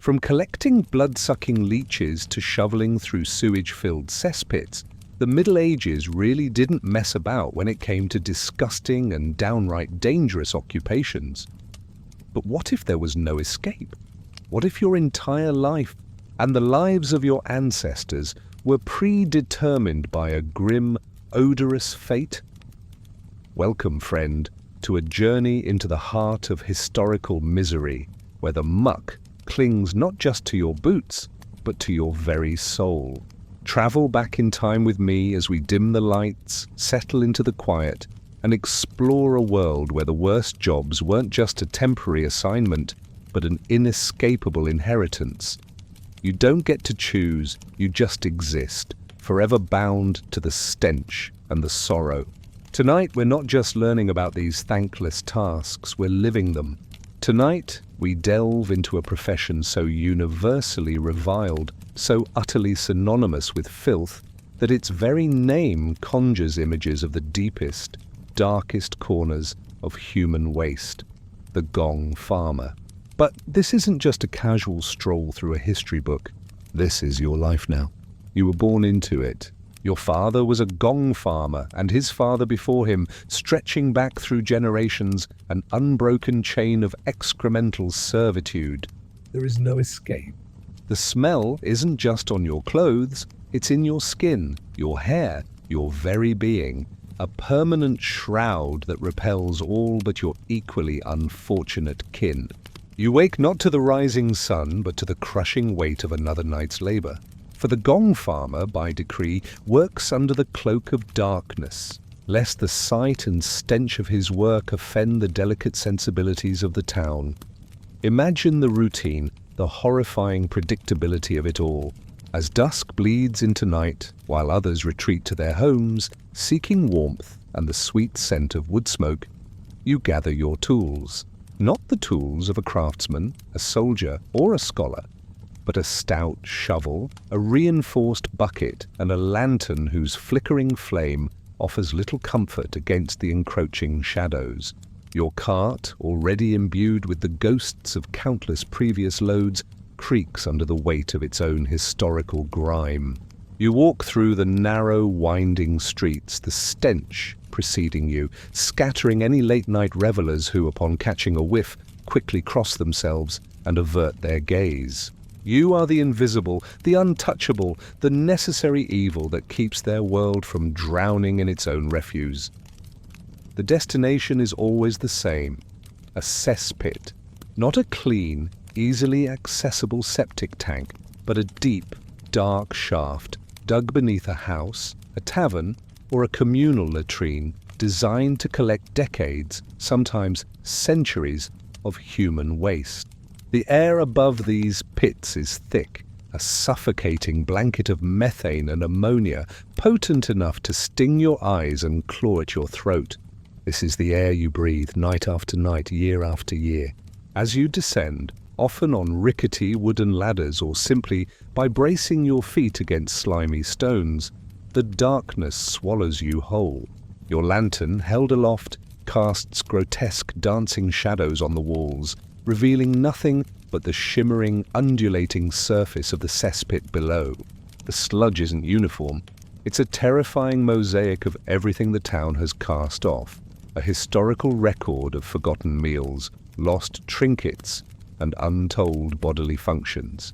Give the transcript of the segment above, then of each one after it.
From collecting blood-sucking leeches to shoveling through sewage-filled cesspits, the Middle Ages really didn't mess about when it came to disgusting and downright dangerous occupations. But what if there was no escape? What if your entire life and the lives of your ancestors were predetermined by a grim, odorous fate? Welcome, friend, to a journey into the heart of historical misery, where the muck clings not just to your boots, but to your very soul. Travel back in time with me as we dim the lights, settle into the quiet, and explore a world where the worst jobs weren't just a temporary assignment, but an inescapable inheritance. You don't get to choose, you just exist, forever bound to the stench and the sorrow. Tonight, we're not just learning about these thankless tasks, we're living them. Tonight, we delve into a profession so universally reviled, so utterly synonymous with filth, that its very name conjures images of the deepest, darkest corners of human waste, the gong farmer. But this isn't just a casual stroll through a history book. This is your life now. You were born into it. Your father was a gong farmer, and his father before him, stretching back through generations, an unbroken chain of excremental servitude. There is no escape. The smell isn't just on your clothes, it's in your skin, your hair, your very being, a permanent shroud that repels all but your equally unfortunate kin. You wake not to the rising sun, but to the crushing weight of another night's labor. For the gong farmer, by decree, works under the cloak of darkness, lest the sight and stench of his work offend the delicate sensibilities of the town. Imagine the routine, the horrifying predictability of it all. As dusk bleeds into night, while others retreat to their homes, seeking warmth and the sweet scent of wood smoke, you gather your tools. Not the tools of a craftsman, a soldier, or a scholar, but a stout shovel, a reinforced bucket, and a lantern whose flickering flame offers little comfort against the encroaching shadows. Your cart, already imbued with the ghosts of countless previous loads, creaks under the weight of its own historical grime. You walk through the narrow, winding streets, the stench preceding you, scattering any late-night revelers who, upon catching a whiff, quickly cross themselves and avert their gaze. You are the invisible, the untouchable, the necessary evil that keeps their world from drowning in its own refuse. The destination is always the same, a cesspit, not a clean, easily accessible septic tank, but a deep, dark shaft dug beneath a house, a tavern, or a communal latrine designed to collect decades, sometimes centuries, of human waste. The air above these pits is thick, a suffocating blanket of methane and ammonia, potent enough to sting your eyes and claw at your throat. This is the air you breathe night after night, year after year. As you descend, often on rickety wooden ladders or simply by bracing your feet against slimy stones, the darkness swallows you whole. Your lantern, held aloft, casts grotesque dancing shadows on the walls, revealing nothing but the shimmering, undulating surface of the cesspit below. The sludge isn't uniform. It's a terrifying mosaic of everything the town has cast off, a historical record of forgotten meals, lost trinkets, and untold bodily functions.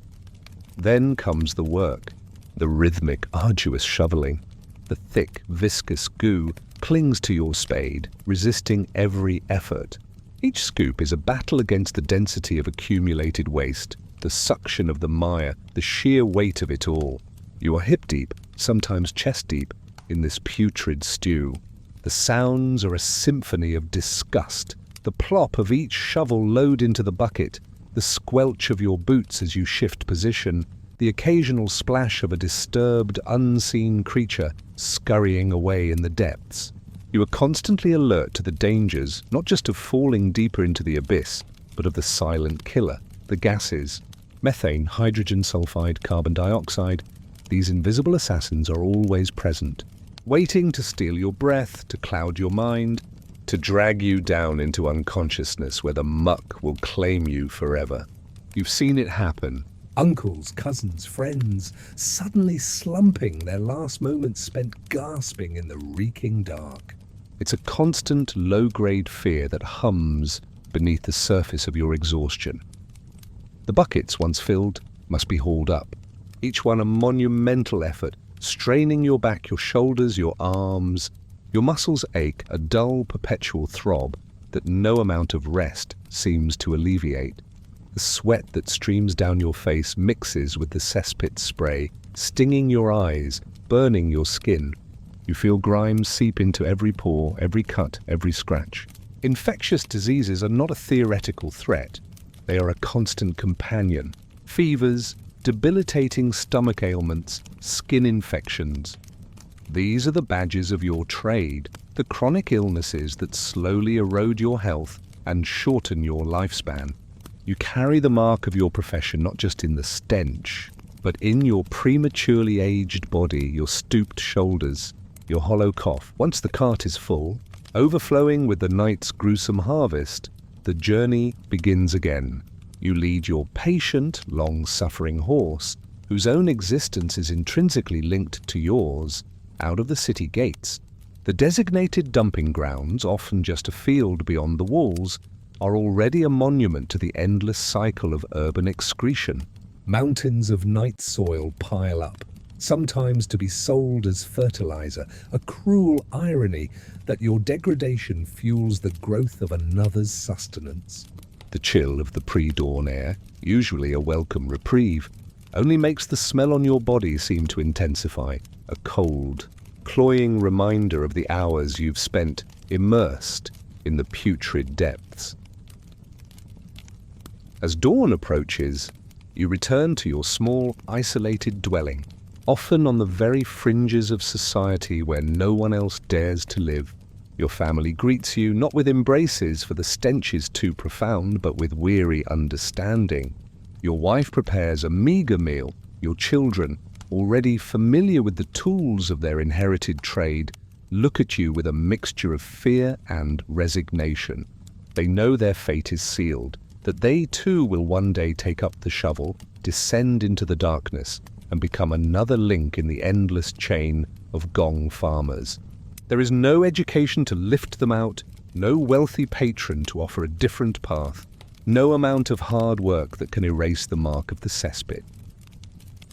Then comes the work, the rhythmic, arduous shoveling. The thick, viscous goo clings to your spade, resisting every effort. Each scoop is a battle against the density of accumulated waste, the suction of the mire, the sheer weight of it all. You are hip-deep, sometimes chest-deep, in this putrid stew. The sounds are a symphony of disgust, the plop of each shovel load into the bucket, the squelch of your boots as you shift position, the occasional splash of a disturbed, unseen creature scurrying away in the depths. You are constantly alert to the dangers, not just of falling deeper into the abyss, but of the silent killer, the gases. Methane, hydrogen sulfide, carbon dioxide. These invisible assassins are always present, waiting to steal your breath, to cloud your mind, to drag you down into unconsciousness where the muck will claim you forever. You've seen it happen. Uncles, cousins, friends, suddenly slumping, their last moments spent gasping in the reeking dark. It's a constant low-grade fear that hums beneath the surface of your exhaustion. The buckets, once filled, must be hauled up, each one a monumental effort, straining your back, your shoulders, your arms. Your muscles ache, a dull, perpetual throb that no amount of rest seems to alleviate. The sweat that streams down your face mixes with the cesspit spray, stinging your eyes, burning your skin. You feel grime seep into every pore, every cut, every scratch. Infectious diseases are not a theoretical threat. They are a constant companion. Fevers, debilitating stomach ailments, skin infections. These are the badges of your trade, the chronic illnesses that slowly erode your health and shorten your lifespan. You carry the mark of your profession not just in the stench, but in your prematurely aged body, your stooped shoulders, your hollow cough. Once the cart is full, overflowing with the night's gruesome harvest, the journey begins again. You lead your patient, long-suffering horse, whose own existence is intrinsically linked to yours, out of the city gates. The designated dumping grounds, often just a field beyond the walls, are already a monument to the endless cycle of urban excretion. Mountains of night soil pile up, sometimes to be sold as fertilizer, a cruel irony that your degradation fuels the growth of another's sustenance. The chill of the pre-dawn air, usually a welcome reprieve, only makes the smell on your body seem to intensify, a cold, cloying reminder of the hours you've spent immersed in the putrid depths. As dawn approaches, you return to your small, isolated dwelling, often on the very fringes of society where no one else dares to live. Your family greets you not with embraces, for the stench is too profound, but with weary understanding. Your wife prepares a meager meal. Your children, already familiar with the tools of their inherited trade, look at you with a mixture of fear and resignation. They know their fate is sealed, that they too will one day take up the shovel, descend into the darkness, and become another link in the endless chain of gong farmers. There is no education to lift them out, no wealthy patron to offer a different path, no amount of hard work that can erase the mark of the cesspit.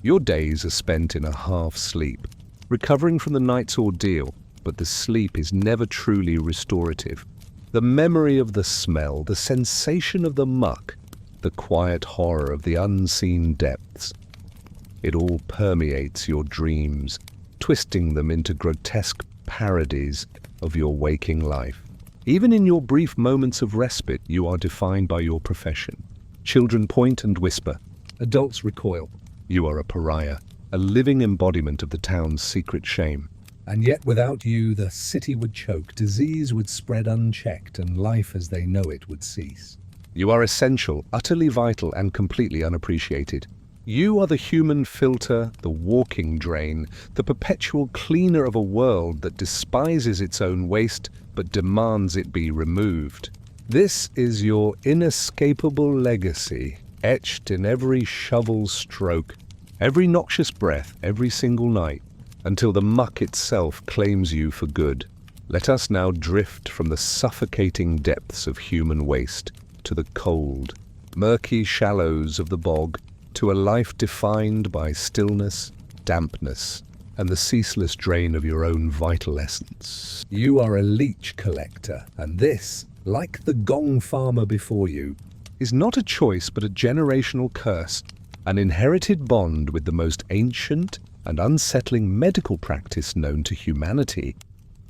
Your days are spent in a half-sleep, recovering from the night's ordeal, but the sleep is never truly restorative. The memory of the smell, the sensation of the muck, the quiet horror of the unseen depths. It all permeates your dreams, twisting them into grotesque parodies of your waking life. Even in your brief moments of respite, you are defined by your profession. Children point and whisper. Adults recoil. You are a pariah, a living embodiment of the town's secret shame. And yet without you, the city would choke, disease would spread unchecked, and life as they know it would cease. You are essential, utterly vital, and completely unappreciated. You are the human filter, the walking drain, the perpetual cleaner of a world that despises its own waste but demands it be removed. This is your inescapable legacy, etched in every shovel stroke, every noxious breath, every single night, until the muck itself claims you for good. Let us now drift from the suffocating depths of human waste to the cold, murky shallows of the bog, to a life defined by stillness, dampness, and the ceaseless drain of your own vital essence. You are a leech collector, and this, like the gong farmer before you, is not a choice but a generational curse, an inherited bond with the most ancient and unsettling medical practice known to humanity,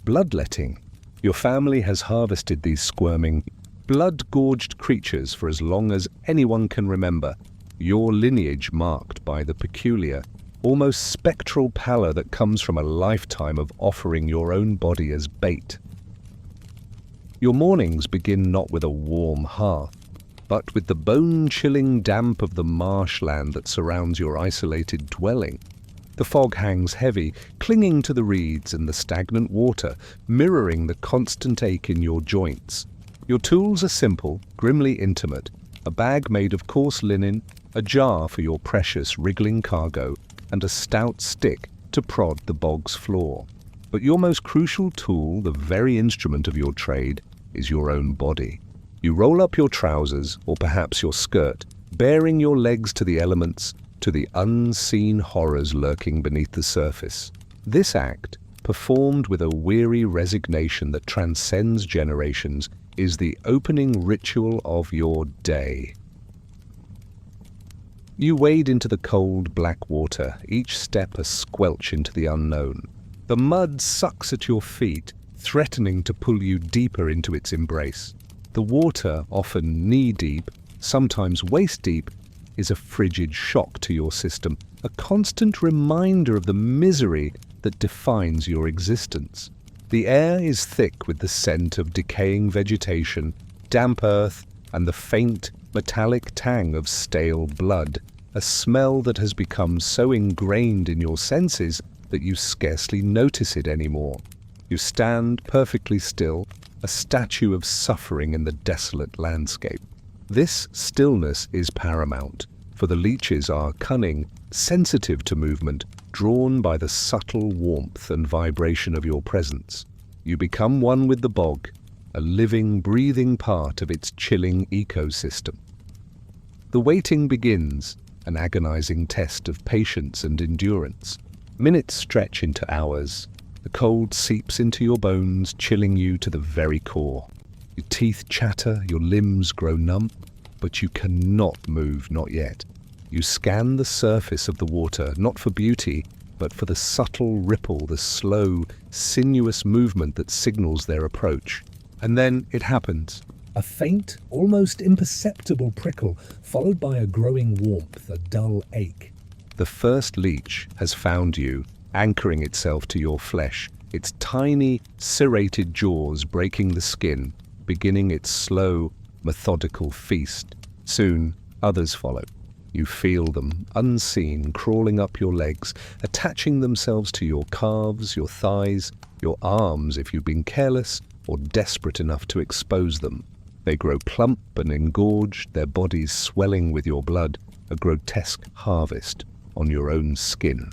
bloodletting. Your family has harvested these squirming, blood-gorged creatures for as long as anyone can remember, your lineage marked by the peculiar, almost spectral pallor that comes from a lifetime of offering your own body as bait. Your mornings begin not with a warm hearth, but with the bone-chilling damp of the marshland that surrounds your isolated dwelling. The fog hangs heavy, clinging to the reeds and the stagnant water, mirroring the constant ache in your joints. Your tools are simple, grimly intimate, a bag made of coarse linen, a jar for your precious wriggling cargo, and a stout stick to prod the bog's floor. But your most crucial tool, the very instrument of your trade, is your own body. You roll up your trousers, or perhaps your skirt, baring your legs to the elements, to the unseen horrors lurking beneath the surface. This act, performed with a weary resignation that transcends generations, is the opening ritual of your day. You wade into the cold, black water, each step a squelch into the unknown. The mud sucks at your feet, threatening to pull you deeper into its embrace. The water, often knee-deep, sometimes waist-deep, is a frigid shock to your system, a constant reminder of the misery that defines your existence. The air is thick with the scent of decaying vegetation, damp earth, and the faint, metallic tang of stale blood, a smell that has become so ingrained in your senses that you scarcely notice it anymore. You stand perfectly still, a statue of suffering in the desolate landscape. This stillness is paramount, for the leeches are cunning, sensitive to movement, drawn by the subtle warmth and vibration of your presence. You become one with the bog, a living, breathing part of its chilling ecosystem. The waiting begins, an agonizing test of patience and endurance. Minutes stretch into hours. The cold seeps into your bones, chilling you to the very core. Your teeth chatter, your limbs grow numb, but you cannot move, not yet. You scan the surface of the water, not for beauty, but for the subtle ripple, the slow, sinuous movement that signals their approach. And then it happens. A faint, almost imperceptible prickle, followed by a growing warmth, a dull ache. The first leech has found you, anchoring itself to your flesh, its tiny, serrated jaws breaking the skin, beginning its slow, methodical feast. Soon, others follow. You feel them, unseen, crawling up your legs, attaching themselves to your calves, your thighs, your arms if you've been careless or desperate enough to expose them. They grow plump and engorged, their bodies swelling with your blood, a grotesque harvest on your own skin.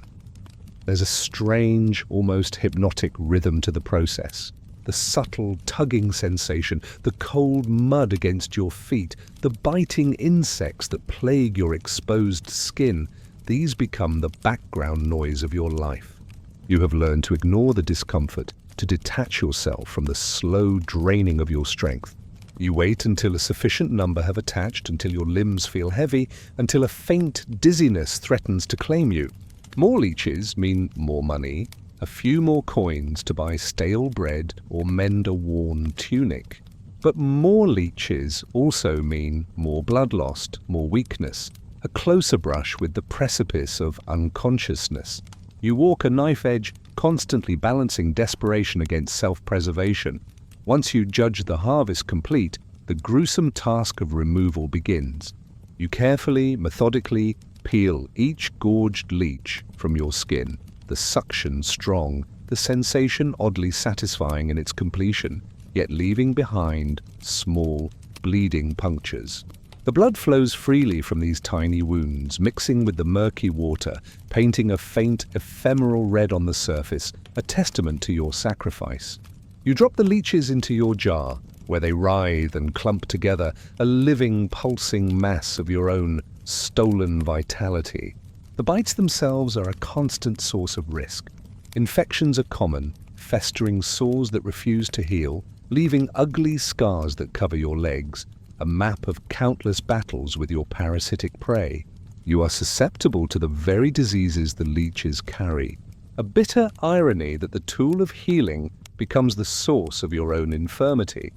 There's a strange, almost hypnotic rhythm to the process. The subtle tugging sensation, the cold mud against your feet, the biting insects that plague your exposed skin, these become the background noise of your life. You have learned to ignore the discomfort, to detach yourself from the slow draining of your strength. You wait until a sufficient number have attached, until your limbs feel heavy, until a faint dizziness threatens to claim you. More leeches mean more money, a few more coins to buy stale bread or mend a worn tunic. But more leeches also mean more blood lost, more weakness, a closer brush with the precipice of unconsciousness. You walk a knife edge, constantly balancing desperation against self-preservation. Once you judge the harvest complete, the gruesome task of removal begins. You carefully, methodically peel each gorged leech from your skin, the suction strong, the sensation oddly satisfying in its completion, yet leaving behind small, bleeding punctures. The blood flows freely from these tiny wounds, mixing with the murky water, painting a faint, ephemeral red on the surface, a testament to your sacrifice. You drop the leeches into your jar, where they writhe and clump together, a living, pulsing mass of your own stolen vitality. The bites themselves are a constant source of risk. Infections are common, festering sores that refuse to heal, leaving ugly scars that cover your legs, a map of countless battles with your parasitic prey. You are susceptible to the very diseases the leeches carry. A bitter irony that the tool of healing becomes the source of your own infirmity.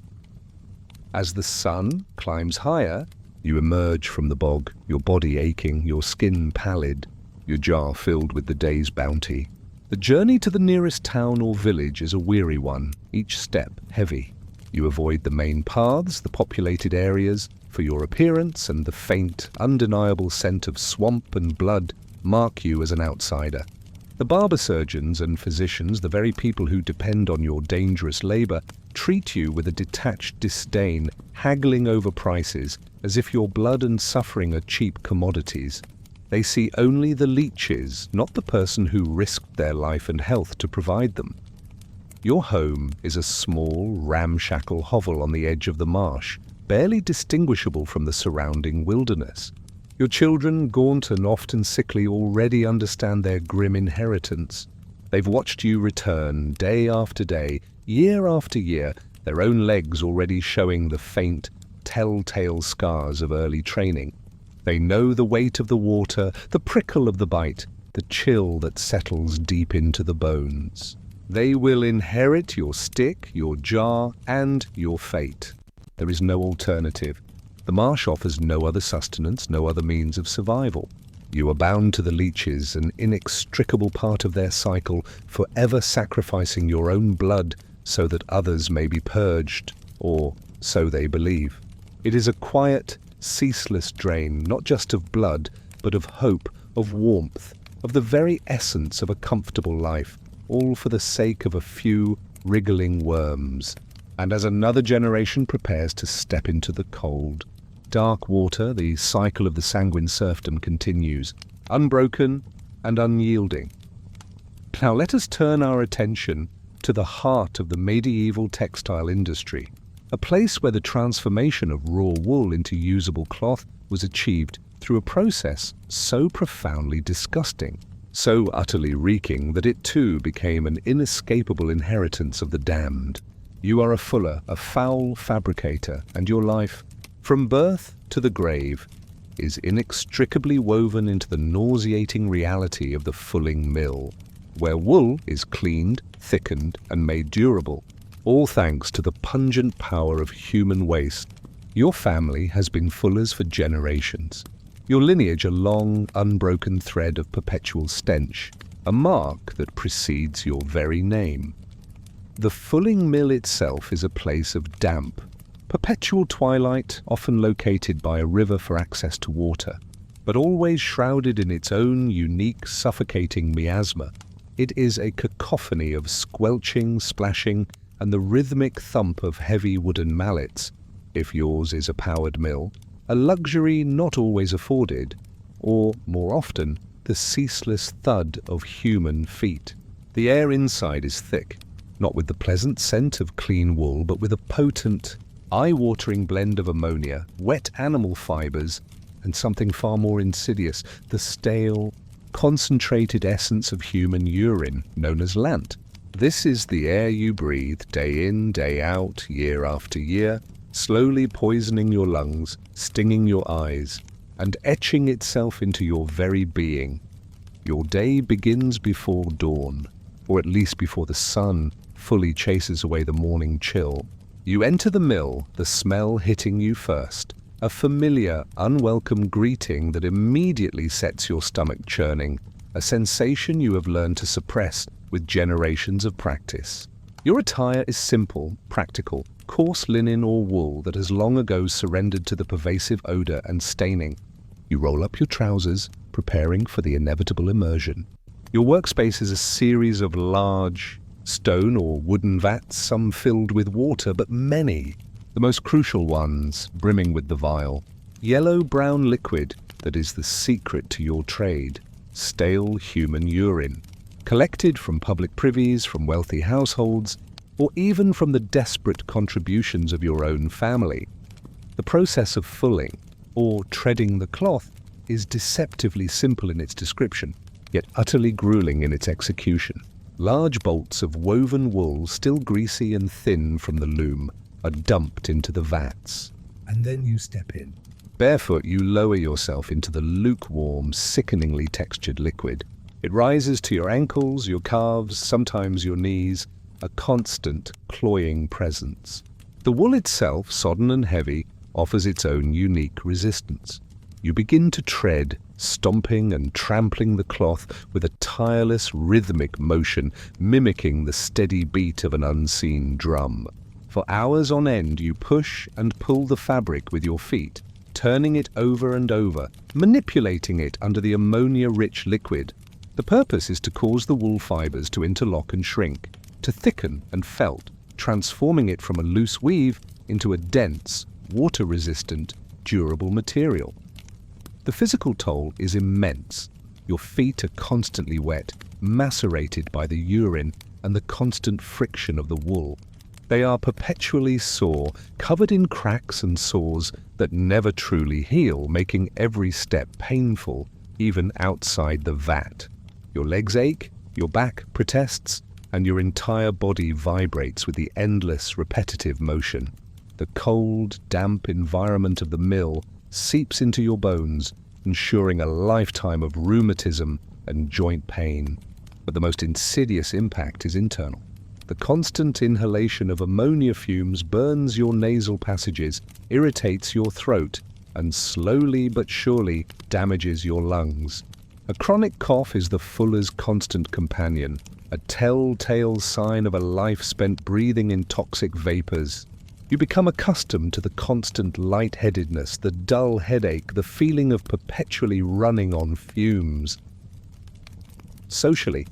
As the sun climbs higher, you emerge from the bog, your body aching, your skin pallid, your jar filled with the day's bounty. The journey to the nearest town or village is a weary one, each step heavy. You avoid the main paths, the populated areas, for your appearance and the faint, undeniable scent of swamp and blood mark you as an outsider. The barber surgeons and physicians, the very people who depend on your dangerous labor, treat you with a detached disdain, haggling over prices as if your blood and suffering are cheap commodities. They see only the leeches, not the person who risked their life and health to provide them. Your home is a small, ramshackle hovel on the edge of the marsh, barely distinguishable from the surrounding wilderness. Your children, gaunt and often sickly, already understand their grim inheritance. They've watched you return day after day, year after year, their own legs already showing the faint, telltale scars of early training. They know the weight of the water, the prickle of the bite, the chill that settles deep into the bones. They will inherit your stick, your jar, and your fate. There is no alternative. The marsh offers no other sustenance, no other means of survival. You are bound to the leeches, an inextricable part of their cycle, forever sacrificing your own blood so that others may be purged, or so they believe. It is a quiet, ceaseless drain, not just of blood, but of hope, of warmth, of the very essence of a comfortable life, all for the sake of a few wriggling worms. And as another generation prepares to step into the cold, dark water, the cycle of the sanguine serfdom continues, unbroken and unyielding. Now let us turn our attention to the heart of the medieval textile industry, a place where the transformation of raw wool into usable cloth was achieved through a process so profoundly disgusting, so utterly reeking that it too became an inescapable inheritance of the damned. You are a fuller, a foul fabricator, and your life, from birth to the grave, is inextricably woven into the nauseating reality of the fulling mill, where wool is cleaned, thickened, and made durable, all thanks to the pungent power of human waste. Your family has been fullers for generations. Your lineage a long, unbroken thread of perpetual stench, a mark that precedes your very name. The fulling mill itself is a place of damp, perpetual twilight, often located by a river for access to water, but always shrouded in its own unique, suffocating miasma. It is a cacophony of squelching, splashing, and the rhythmic thump of heavy wooden mallets, if yours is a powered mill, a luxury not always afforded, or, more often, the ceaseless thud of human feet. The air inside is thick, not with the pleasant scent of clean wool, but with a potent, eye-watering blend of ammonia, wet animal fibers, and something far more insidious, the stale, concentrated essence of human urine, known as lant. This is the air you breathe day in, day out, year after year, slowly poisoning your lungs, stinging your eyes, and etching itself into your very being. Your day begins before dawn, or at least before the sun fully chases away the morning chill. You enter the mill, the smell hitting you first, a familiar, unwelcome greeting that immediately sets your stomach churning, a sensation you have learned to suppress with generations of practice. Your attire is simple, practical, coarse linen or wool that has long ago surrendered to the pervasive odor and staining. You roll up your trousers, preparing for the inevitable immersion. Your workspace is a series of large stone or wooden vats, some filled with water, but many, the most crucial ones, brimming with the vile, yellow-brown liquid that is the secret to your trade, stale human urine, collected from public privies, from wealthy households, or even from the desperate contributions of your own family. The process of fulling, or treading the cloth, is deceptively simple in its description, yet utterly grueling in its execution. Large bolts of woven wool, still greasy and thin from the loom, are dumped into the vats. And then you step in. Barefoot, you lower yourself into the lukewarm, sickeningly textured liquid. It rises to your ankles, your calves, sometimes your knees, a constant, cloying presence. The wool itself, sodden and heavy, offers its own unique resistance. You begin to tread, stomping and trampling the cloth with a tireless, rhythmic motion, mimicking the steady beat of an unseen drum. For hours on end, you push and pull the fabric with your feet, turning it over and over, manipulating it under the ammonia-rich liquid. The purpose is to cause the wool fibers to interlock and shrink, to thicken and felt, transforming it from a loose weave into a dense, water-resistant, durable material. The physical toll is immense. Your feet are constantly wet, macerated by the urine and the constant friction of the wool. They are perpetually sore, covered in cracks and sores that never truly heal, making every step painful, even outside the vat. Your legs ache, your back protests, and your entire body vibrates with the endless, repetitive motion. The cold, damp environment of the mill seeps into your bones, ensuring a lifetime of rheumatism and joint pain. But the most insidious impact is internal. The constant inhalation of ammonia fumes burns your nasal passages, irritates your throat, and slowly but surely damages your lungs. A chronic cough is the fuller's constant companion, a telltale sign of a life spent breathing in toxic vapors. You become accustomed to the constant lightheadedness, the dull headache, the feeling of perpetually running on fumes. Socially,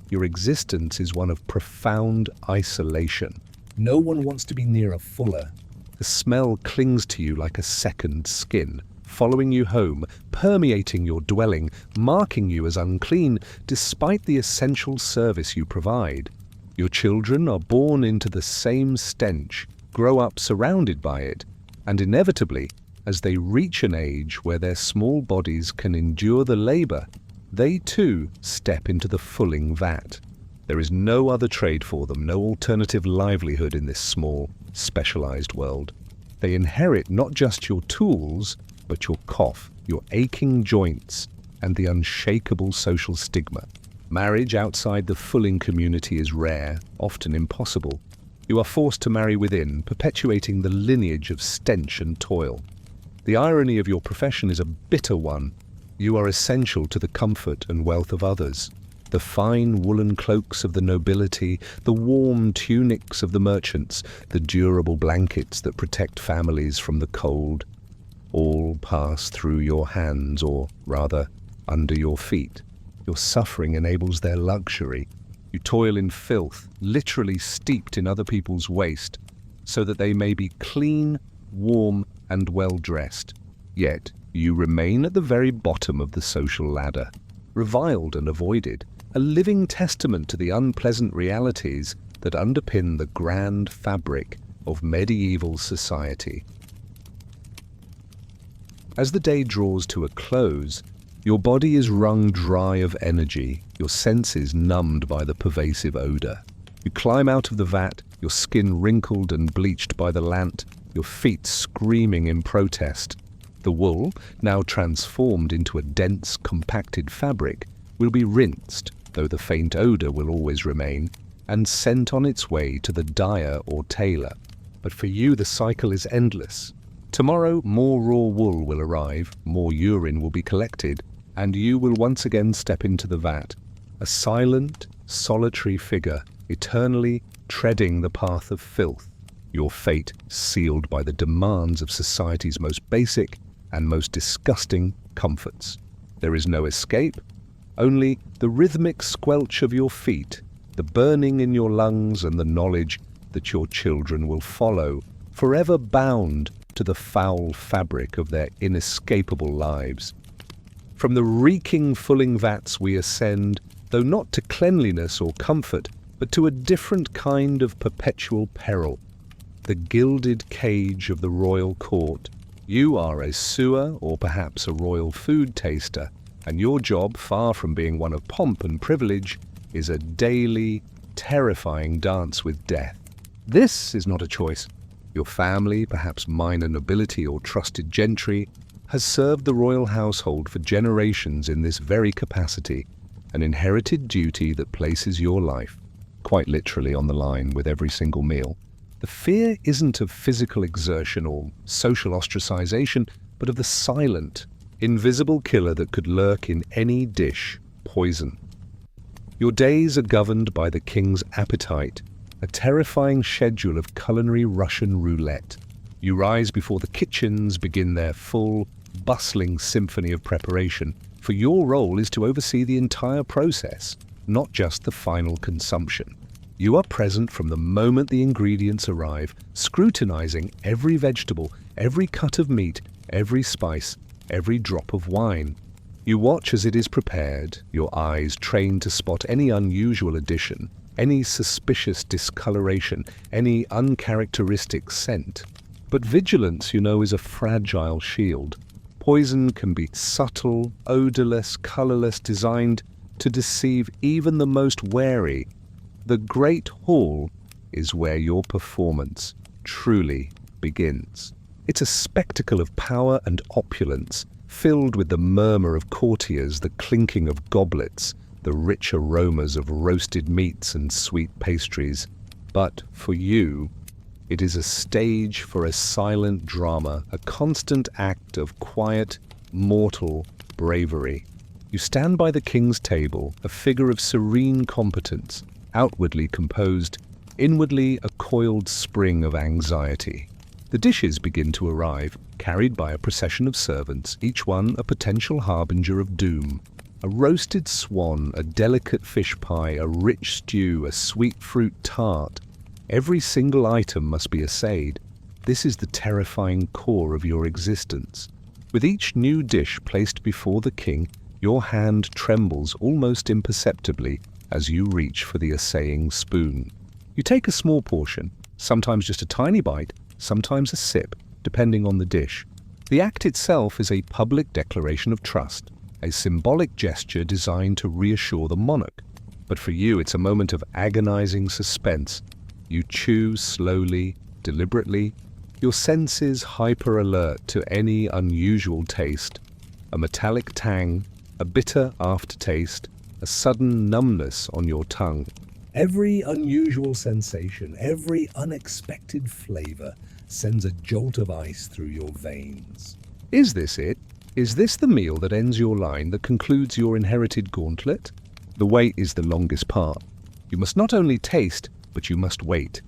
your existence is one of profound isolation. No one wants to be near a fuller. The smell clings to you like a second skin, following you home, permeating your dwelling, marking you as unclean despite the essential service you provide. Your children are born into the same stench, grow up surrounded by it, and inevitably, as they reach an age where their small bodies can endure the labor, they too step into the fulling vat. There is no other trade for them, no alternative livelihood in this small, specialized world. They inherit not just your tools, but your cough, your aching joints, and the unshakable social stigma. Marriage outside the fulling community is rare, often impossible. You are forced to marry within, perpetuating the lineage of stench and toil. The irony of your profession is a bitter one. You are essential to the comfort and wealth of others. The fine woolen cloaks of the nobility, the warm tunics of the merchants, the durable blankets that protect families from the cold, all pass through your hands, or rather, under your feet. Your suffering enables their luxury. You toil in filth, literally steeped in other people's waste, so that they may be clean, warm, and well-dressed. Yet, you remain at the very bottom of the social ladder, reviled and avoided, a living testament to the unpleasant realities that underpin the grand fabric of medieval society. As the day draws to a close, your body is wrung dry of energy, your senses numbed by the pervasive odor. You climb out of the vat, your skin wrinkled and bleached by the lant, your feet screaming in protest. The wool, now transformed into a dense, compacted fabric, will be rinsed, though the faint odor will always remain, and sent on its way to the dyer or tailor. But for you the cycle is endless. Tomorrow more raw wool will arrive, more urine will be collected, and you will once again step into the vat, a silent, solitary figure, eternally treading the path of filth, your fate sealed by the demands of society's most basic and most disgusting comforts. There is no escape, only the rhythmic squelch of your feet, the burning in your lungs, and the knowledge that your children will follow, forever bound to the foul fabric of their inescapable lives. From the reeking fulling vats we ascend, though not to cleanliness or comfort, but to a different kind of perpetual peril. The gilded cage of the royal court. You are a sewer or perhaps a royal food taster, and your job, far from being one of pomp and privilege, is a daily, terrifying dance with death. This is not a choice. Your family, perhaps minor nobility or trusted gentry, has served the royal household for generations in this very capacity, an inherited duty that places your life, quite literally, on the line with every single meal. The fear isn't of physical exertion or social ostracization, but of the silent, invisible killer that could lurk in any dish, poison. Your days are governed by the king's appetite, a terrifying schedule of culinary Russian roulette. You rise before the kitchens begin their full, bustling symphony of preparation, for your role is to oversee the entire process, not just the final consumption. You are present from the moment the ingredients arrive, scrutinizing every vegetable, every cut of meat, every spice, every drop of wine. You watch as it is prepared, your eyes trained to spot any unusual addition, any suspicious discoloration, any uncharacteristic scent. But vigilance, is a fragile shield. Poison can be subtle, odorless, colorless, designed to deceive even the most wary. The Great Hall is where your performance truly begins. It's a spectacle of power and opulence, filled with the murmur of courtiers, the clinking of goblets, the rich aromas of roasted meats and sweet pastries. But for you, it is a stage for a silent drama, a constant act of quiet, mortal bravery. You stand by the king's table, a figure of serene competence, outwardly composed, inwardly a coiled spring of anxiety. The dishes begin to arrive, carried by a procession of servants, each one a potential harbinger of doom. A roasted swan, a delicate fish pie, a rich stew, a sweet fruit tart. Every single item must be essayed. This is the terrifying core of your existence. With each new dish placed before the king, your hand trembles almost imperceptibly as you reach for the assaying spoon. You take a small portion, sometimes just a tiny bite, sometimes a sip, depending on the dish. The act itself is a public declaration of trust, a symbolic gesture designed to reassure the monarch. But for you, it's a moment of agonizing suspense. You chew slowly, deliberately, your senses hyper-alert to any unusual taste, a metallic tang, a bitter aftertaste, a sudden numbness on your tongue. Every unusual sensation, every unexpected flavor sends a jolt of ice through your veins. Is this it? Is this the meal that ends your line, that concludes your inherited gauntlet? The wait is the longest part. You must not only taste, but you must wait,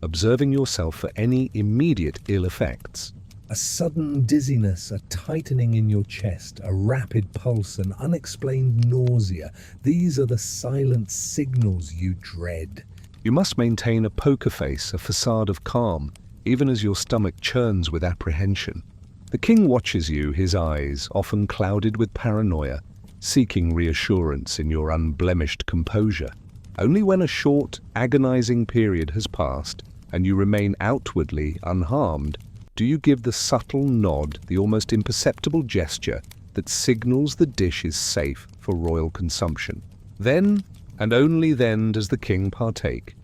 observing yourself for any immediate ill effects. A sudden dizziness, a tightening in your chest, a rapid pulse, an unexplained nausea. These are the silent signals you dread. You must maintain a poker face, a facade of calm, even as your stomach churns with apprehension. The king watches you, his eyes, often clouded with paranoia, seeking reassurance in your unblemished composure. Only when a short, agonizing period has passed, and you remain outwardly unharmed, do you give the subtle nod, the almost imperceptible gesture that signals the dish is safe for royal consumption. Then, and only then, does the king partake.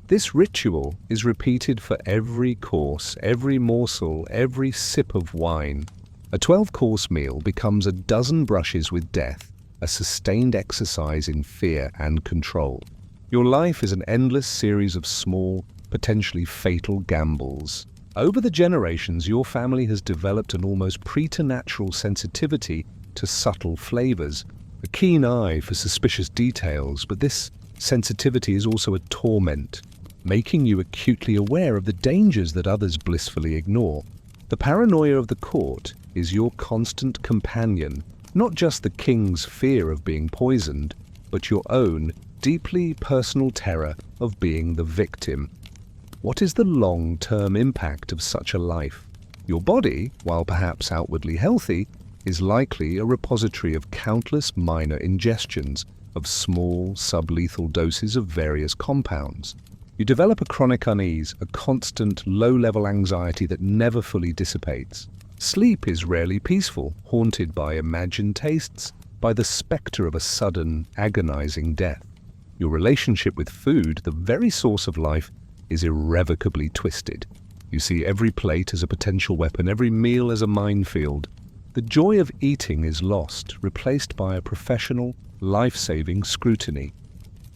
This ritual is repeated for every course, every morsel, every sip of wine. A 12-course meal becomes a dozen brushes with death, a sustained exercise in fear and control. Your life is an endless series of small, potentially fatal gambles. Over the generations, your family has developed an almost preternatural sensitivity to subtle flavors, a keen eye for suspicious details, but this sensitivity is also a torment, making you acutely aware of the dangers that others blissfully ignore. The paranoia of the court is your constant companion, not just the king's fear of being poisoned, but your own deeply personal terror of being the victim. What is the long-term impact of such a life? Your body, while perhaps outwardly healthy, is likely a repository of countless minor ingestions of small, sublethal doses of various compounds. You develop a chronic unease, a constant, low-level anxiety that never fully dissipates. Sleep is rarely peaceful, haunted by imagined tastes, by the specter of a sudden, agonizing death. Your relationship with food, the very source of life, is irrevocably twisted. You see every plate as a potential weapon, every meal as a minefield. The joy of eating is lost, replaced by a professional, life-saving scrutiny.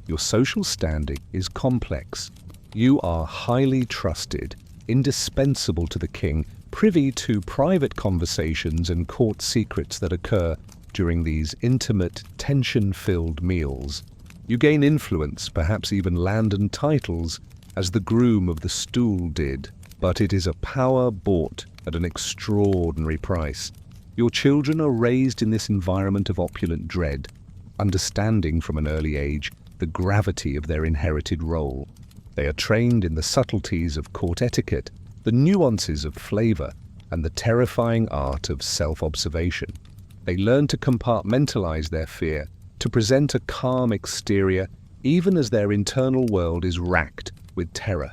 Your social standing is complex. You are highly trusted, indispensable to the king, privy to private conversations and court secrets that occur during these intimate, tension-filled meals. You gain influence, perhaps even land and titles, as the groom of the stool did, but it is a power bought at an extraordinary price. Your children are raised in this environment of opulent dread, understanding from an early age the gravity of their inherited role. They are trained in the subtleties of court etiquette, the nuances of flavor, and the terrifying art of self-observation. They learn to compartmentalize their fear, to present a calm exterior, even as their internal world is racked with terror.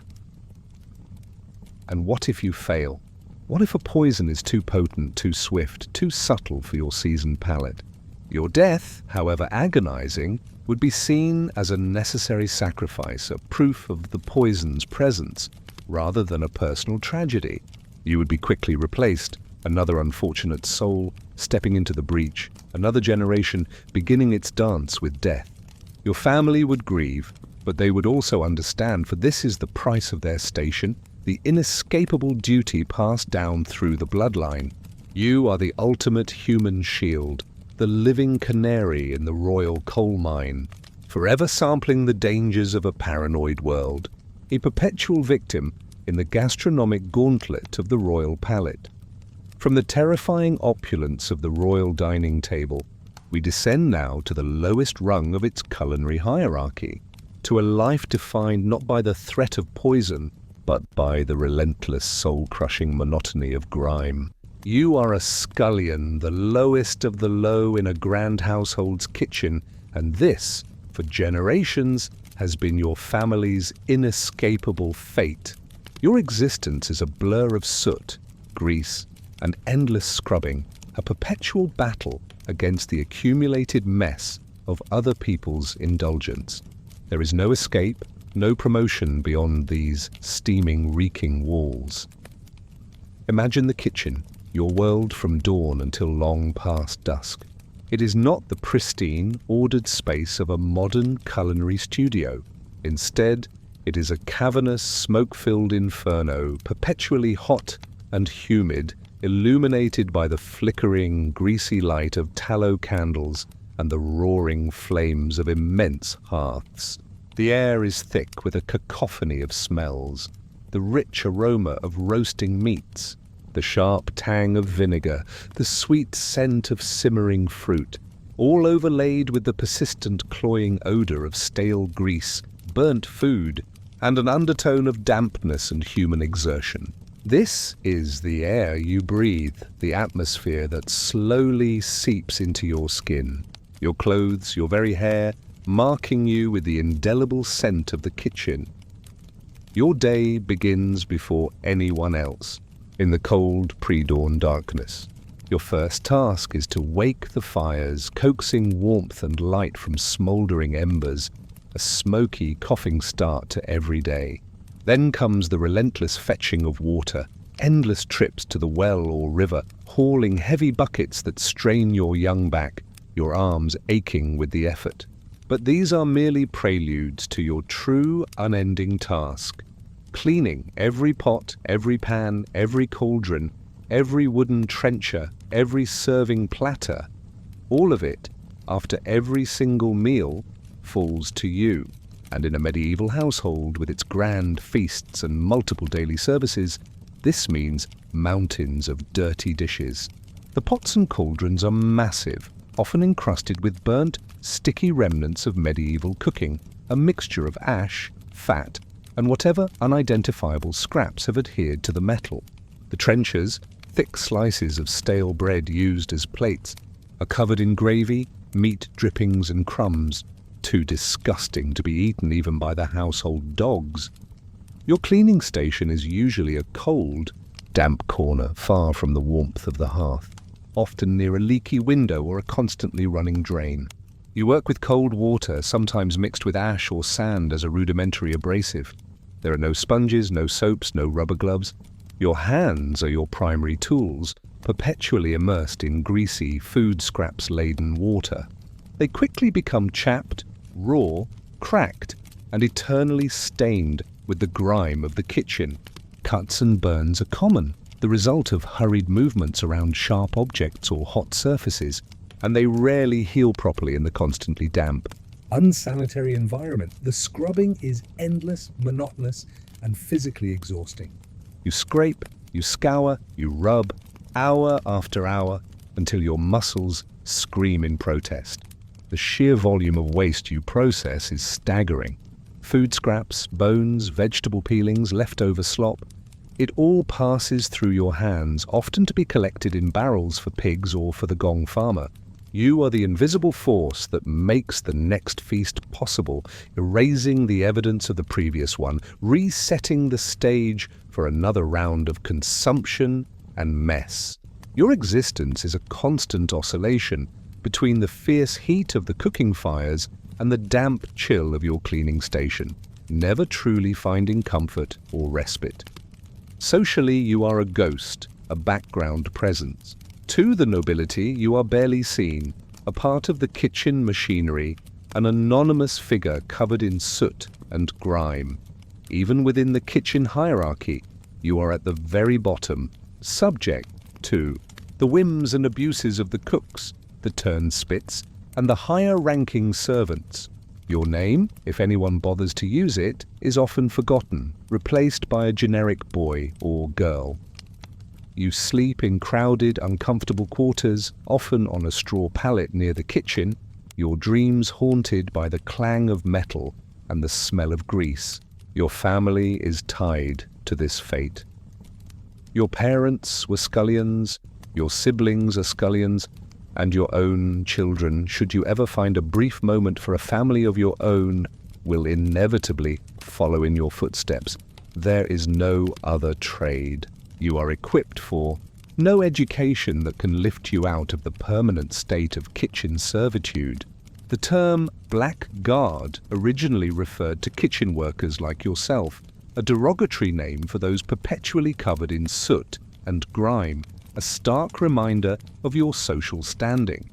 And what if you fail? What if a poison is too potent, too swift, too subtle for your seasoned palate? Your death, however agonizing, would be seen as a necessary sacrifice, a proof of the poison's presence, rather than a personal tragedy. You would be quickly replaced, another unfortunate soul stepping into the breach, another generation beginning its dance with death. Your family would grieve, but they would also understand, for this is the price of their station, the inescapable duty passed down through the bloodline. You are the ultimate human shield, the living canary in the royal coal mine, forever sampling the dangers of a paranoid world, a perpetual victim in the gastronomic gauntlet of the royal palate. From the terrifying opulence of the royal dining table, we descend now to the lowest rung of its culinary hierarchy, to a life defined not by the threat of poison, but by the relentless soul-crushing monotony of grime. You are a scullion, the lowest of the low in a grand household's kitchen, and this, for generations, has been your family's inescapable fate. Your existence is a blur of soot, grease, and endless scrubbing, a perpetual battle against the accumulated mess of other people's indulgence. There is no escape, no promotion beyond these steaming, reeking walls. Imagine the kitchen, your world from dawn until long past dusk. It is not the pristine, ordered space of a modern culinary studio. Instead, it is a cavernous, smoke-filled inferno, perpetually hot and humid, illuminated by the flickering, greasy light of tallow candles and the roaring flames of immense hearths. The air is thick with a cacophony of smells, the rich aroma of roasting meats, the sharp tang of vinegar, the sweet scent of simmering fruit, all overlaid with the persistent cloying odor of stale grease, burnt food, and an undertone of dampness and human exertion. This is the air you breathe, the atmosphere that slowly seeps into your skin, your clothes, your very hair, marking you with the indelible scent of the kitchen. Your day begins before anyone else, in the cold pre-dawn darkness. Your first task is to wake the fires, coaxing warmth and light from smouldering embers, a smoky, coughing start to every day. Then comes the relentless fetching of water, endless trips to the well or river, hauling heavy buckets that strain your young back, your arms aching with the effort. But these are merely preludes to your true, unending task. Cleaning every pot, every pan, every cauldron, every wooden trencher, every serving platter. All of it, after every single meal, falls to you. And in a medieval household with its grand feasts and multiple daily services, this means mountains of dirty dishes. The pots and cauldrons are massive, often encrusted with burnt, sticky remnants of medieval cooking, a mixture of ash, fat, and whatever unidentifiable scraps have adhered to the metal. The trenchers, thick slices of stale bread used as plates, are covered in gravy, meat drippings and crumbs, too disgusting to be eaten even by the household dogs. Your cleaning station is usually a cold, damp corner far from the warmth of the hearth, often near a leaky window or a constantly running drain. You work with cold water, sometimes mixed with ash or sand as a rudimentary abrasive. There are no sponges, no soaps, no rubber gloves. Your hands are your primary tools, perpetually immersed in greasy, food scraps-laden water. They quickly become chapped, raw, cracked, and eternally stained with the grime of the kitchen. Cuts and burns are common, the result of hurried movements around sharp objects or hot surfaces, and they rarely heal properly in the constantly damp, unsanitary environment. The scrubbing is endless, monotonous, and physically exhausting. You scrape, you scour, you rub, hour after hour, until your muscles scream in protest. The sheer volume of waste you process is staggering. Food scraps, bones, vegetable peelings, leftover slop. It all passes through your hands, often to be collected in barrels for pigs or for the gong farmer. You are the invisible force that makes the next feast possible, erasing the evidence of the previous one, resetting the stage for another round of consumption and mess. Your existence is a constant oscillation between the fierce heat of the cooking fires and the damp chill of your cleaning station, never truly finding comfort or respite. Socially, you are a ghost, a background presence. To the nobility, you are barely seen, a part of the kitchen machinery, an anonymous figure covered in soot and grime. Even within the kitchen hierarchy, you are at the very bottom, subject to the whims and abuses of the cooks, the turnspits, and the higher-ranking servants. Your name, if anyone bothers to use it, is often forgotten, replaced by a generic boy or girl. You sleep in crowded, uncomfortable quarters, often on a straw pallet near the kitchen, your dreams haunted by the clang of metal and the smell of grease. Your family is tied to this fate. Your parents were scullions, your siblings are scullions, and your own children, should you ever find a brief moment for a family of your own, will inevitably follow in your footsteps. There is no other trade you are equipped for, no education that can lift you out of the permanent state of kitchen servitude. The term blackguard originally referred to kitchen workers like yourself, a derogatory name for those perpetually covered in soot and grime, a stark reminder of your social standing.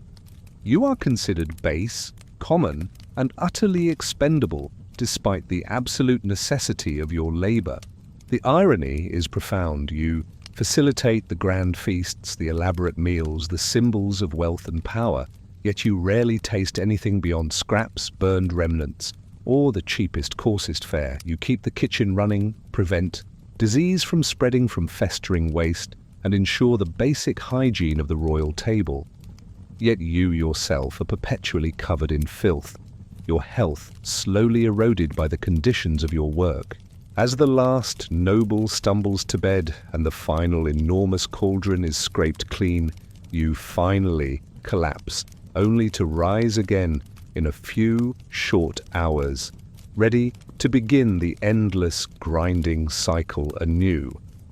You are considered base, common, and utterly expendable despite the absolute necessity of your labor. The irony is profound. You facilitate the grand feasts, the elaborate meals, the symbols of wealth and power, yet you rarely taste anything beyond scraps, burned remnants, or the cheapest, coarsest fare. You keep the kitchen running, prevent disease from spreading from festering waste, and ensure the basic hygiene of the royal table. Yet you yourself are perpetually covered in filth, your health slowly eroded by the conditions of your work. As the last noble stumbles to bed and the final enormous cauldron is scraped clean, you finally collapse, only to rise again in a few short hours, ready to begin the endless grinding cycle anew.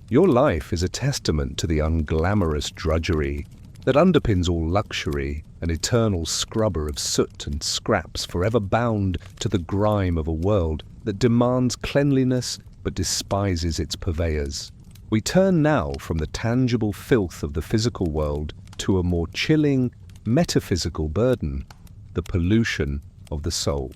Your life is a testament to the unglamorous drudgery that underpins all luxury, an eternal scrubber of soot and scraps, forever bound to the grime of a world that demands cleanliness but despises its purveyors. We turn now from the tangible filth of the physical world to a more chilling, metaphysical burden, the pollution of the soul.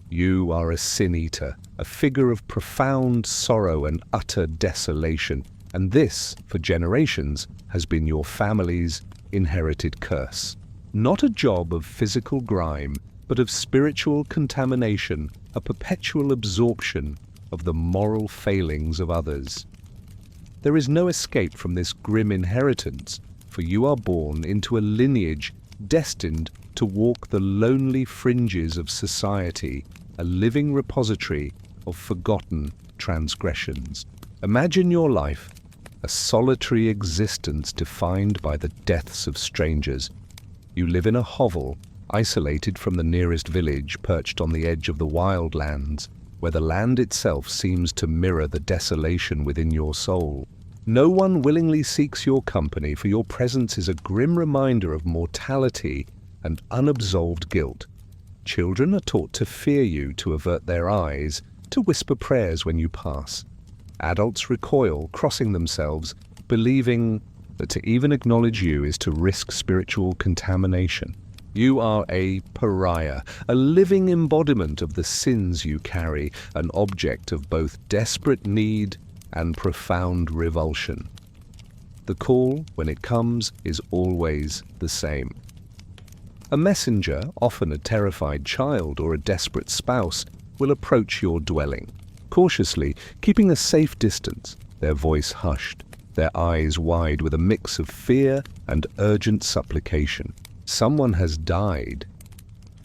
You are a sin-eater, a figure of profound sorrow and utter desolation, and this, for generations, has been your family's inherited curse. Not a job of physical grime, but of spiritual contamination, a perpetual absorption of the moral failings of others. There is no escape from this grim inheritance, for you are born into a lineage destined to walk the lonely fringes of society, a living repository of forgotten transgressions. Imagine your life, a solitary existence defined by the deaths of strangers. You live in a hovel, isolated from the nearest village, perched on the edge of the wild lands, where the land itself seems to mirror the desolation within your soul. No one willingly seeks your company, for your presence is a grim reminder of mortality and unabsolved guilt. Children are taught to fear you, to avert their eyes, to whisper prayers when you pass. Adults recoil, crossing themselves, believing that to even acknowledge you is to risk spiritual contamination. You are a pariah, a living embodiment of the sins you carry, an object of both desperate need and profound revulsion. The call, when it comes, is always the same. A messenger, often a terrified child or a desperate spouse, will approach your dwelling, cautiously, keeping a safe distance, their voice hushed, their eyes wide with a mix of fear and urgent supplication. Someone has died.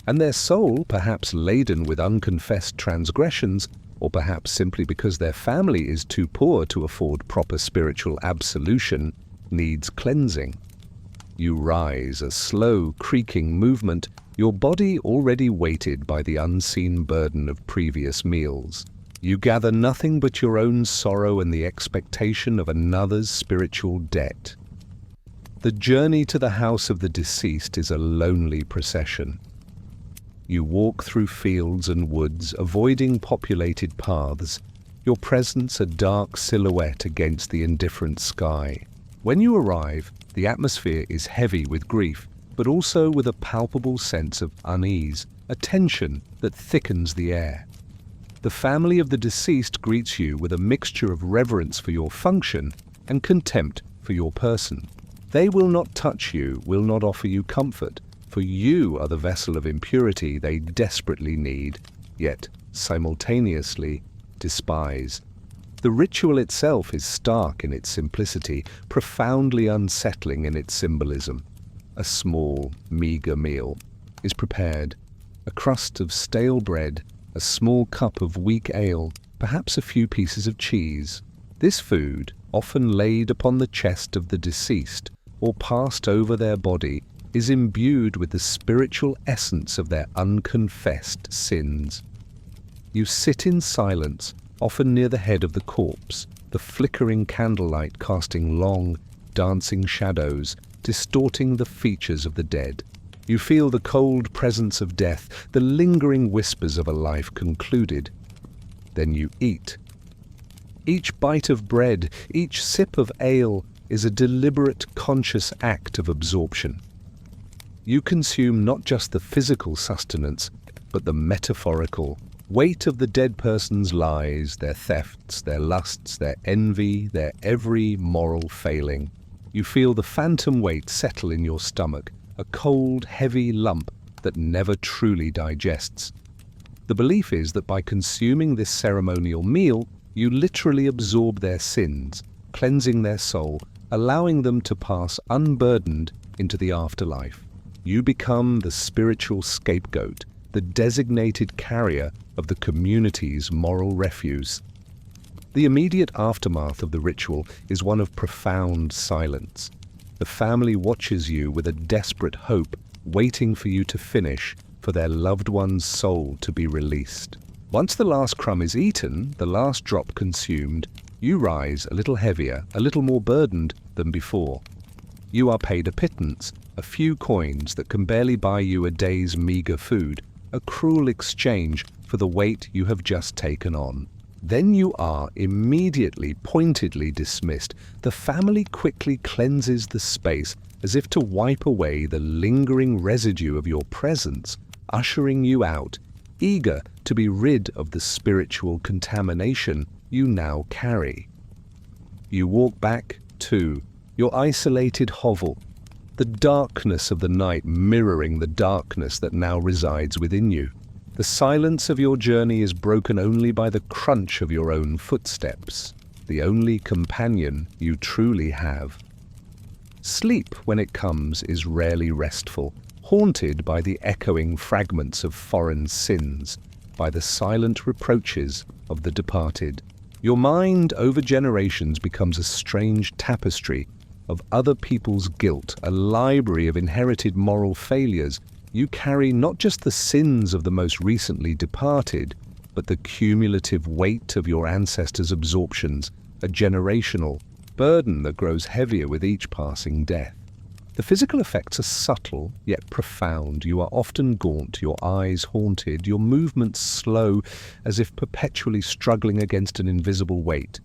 and their soul, perhaps laden with unconfessed transgressions, or perhaps simply because their family is too poor to afford proper spiritual absolution, needs cleansing. You rise, a slow, creaking movement, your body already weighted by the unseen burden of previous meals. You gather nothing but your own sorrow and the expectation of another's spiritual debt. The journey to the house of the deceased is a lonely procession. You walk through fields and woods, avoiding populated paths, your presence a dark silhouette against the indifferent sky. When you arrive, the atmosphere is heavy with grief, but also with a palpable sense of unease, a tension that thickens the air. The family of the deceased greets you with a mixture of reverence for your function and contempt for your person. They will not touch you, will not offer you comfort, for you are the vessel of impurity they desperately need, yet simultaneously despise. The ritual itself is stark in its simplicity, profoundly unsettling in its symbolism. A small, meager meal is prepared, a crust of stale bread, a small cup of weak ale, perhaps a few pieces of cheese. This food, often laid upon the chest of the deceased or passed over their body, is imbued with the spiritual essence of their unconfessed sins. You sit in silence, often near the head of the corpse, the flickering candlelight casting long, dancing shadows, distorting the features of the dead. You feel the cold presence of death, the lingering whispers of a life concluded. Then you eat. Each bite of bread, each sip of ale, is a deliberate, conscious act of absorption. You consume not just the physical sustenance, but the metaphorical weight of the dead person's lies, their thefts, their lusts, their envy, their every moral failing. You feel the phantom weight settle in your stomach, a cold, heavy lump that never truly digests. The belief is that by consuming this ceremonial meal, you literally absorb their sins, cleansing their soul, allowing them to pass unburdened into the afterlife. You become the spiritual scapegoat, the designated carrier of the community's moral refuse. The immediate aftermath of the ritual is one of profound silence. The family watches you with a desperate hope, waiting for you to finish, for their loved one's soul to be released. Once the last crumb is eaten, the last drop consumed, you rise a little heavier, a little more burdened than before. You are paid a pittance, a few coins that can barely buy you a day's meager food, a cruel exchange for the weight you have just taken on. Then you are immediately, pointedly dismissed. The family quickly cleanses the space as if to wipe away the lingering residue of your presence, ushering you out, eager to be rid of the spiritual contamination you now carry. You walk back, too, your isolated hovel, the darkness of the night mirroring the darkness that now resides within you. The silence of your journey is broken only by the crunch of your own footsteps, the only companion you truly have. Sleep, when it comes, is rarely restful, haunted by the echoing fragments of foreign sins, by the silent reproaches of the departed. Your mind, over generations, becomes a strange tapestry of other people's guilt, a library of inherited moral failures. You carry not just the sins of the most recently departed, but the cumulative weight of your ancestors' absorptions, a generational burden that grows heavier with each passing death. The physical effects are subtle, yet profound. You are often gaunt, your eyes haunted, your movements slow, as if perpetually struggling against an invisible weight.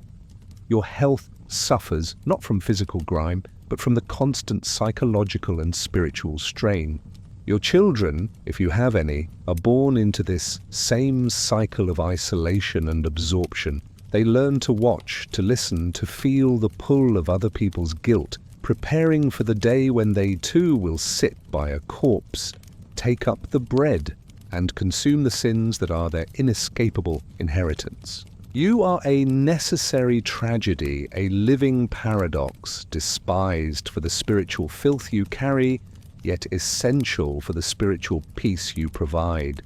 Your health suffers, not from physical grime, but from the constant psychological and spiritual strain. Your children, if you have any, are born into this same cycle of isolation and absorption. They learn to watch, to listen, to feel the pull of other people's guilt, preparing for the day when they too will sit by a corpse, take up the bread, and consume the sins that are their inescapable inheritance. You are a necessary tragedy, a living paradox, despised for the spiritual filth you carry, yet essential for the spiritual peace you provide.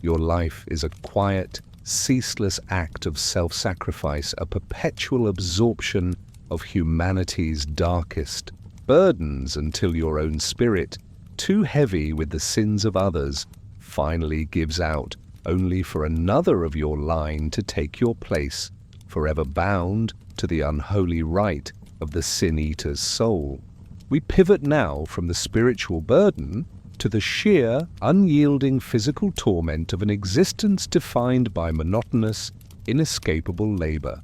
Your life is a quiet, ceaseless act of self-sacrifice, a perpetual absorption of humanity's darkest burdens until your own spirit, too heavy with the sins of others, finally gives out, only for another of your line to take your place, forever bound to the unholy rite of the sin-eater's soul. We pivot now from the spiritual burden to the sheer, unyielding physical torment of an existence defined by monotonous, inescapable labor.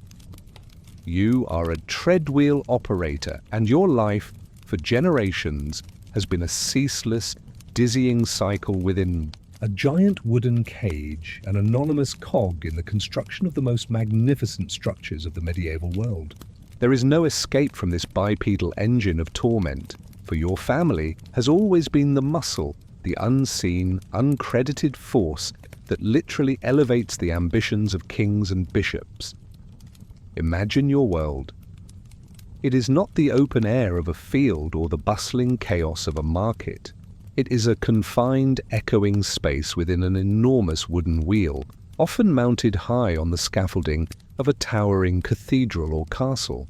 You are a treadwheel operator, and your life, for generations, has been a ceaseless, dizzying cycle within a giant wooden cage, an anonymous cog in the construction of the most magnificent structures of the medieval world. There is no escape from this bipedal engine of torment, for your family has always been the muscle, the unseen, uncredited force that literally elevates the ambitions of kings and bishops. Imagine your world. It is not the open air of a field or the bustling chaos of a market. It is a confined, echoing space within an enormous wooden wheel, often mounted high on the scaffolding of a towering cathedral or castle.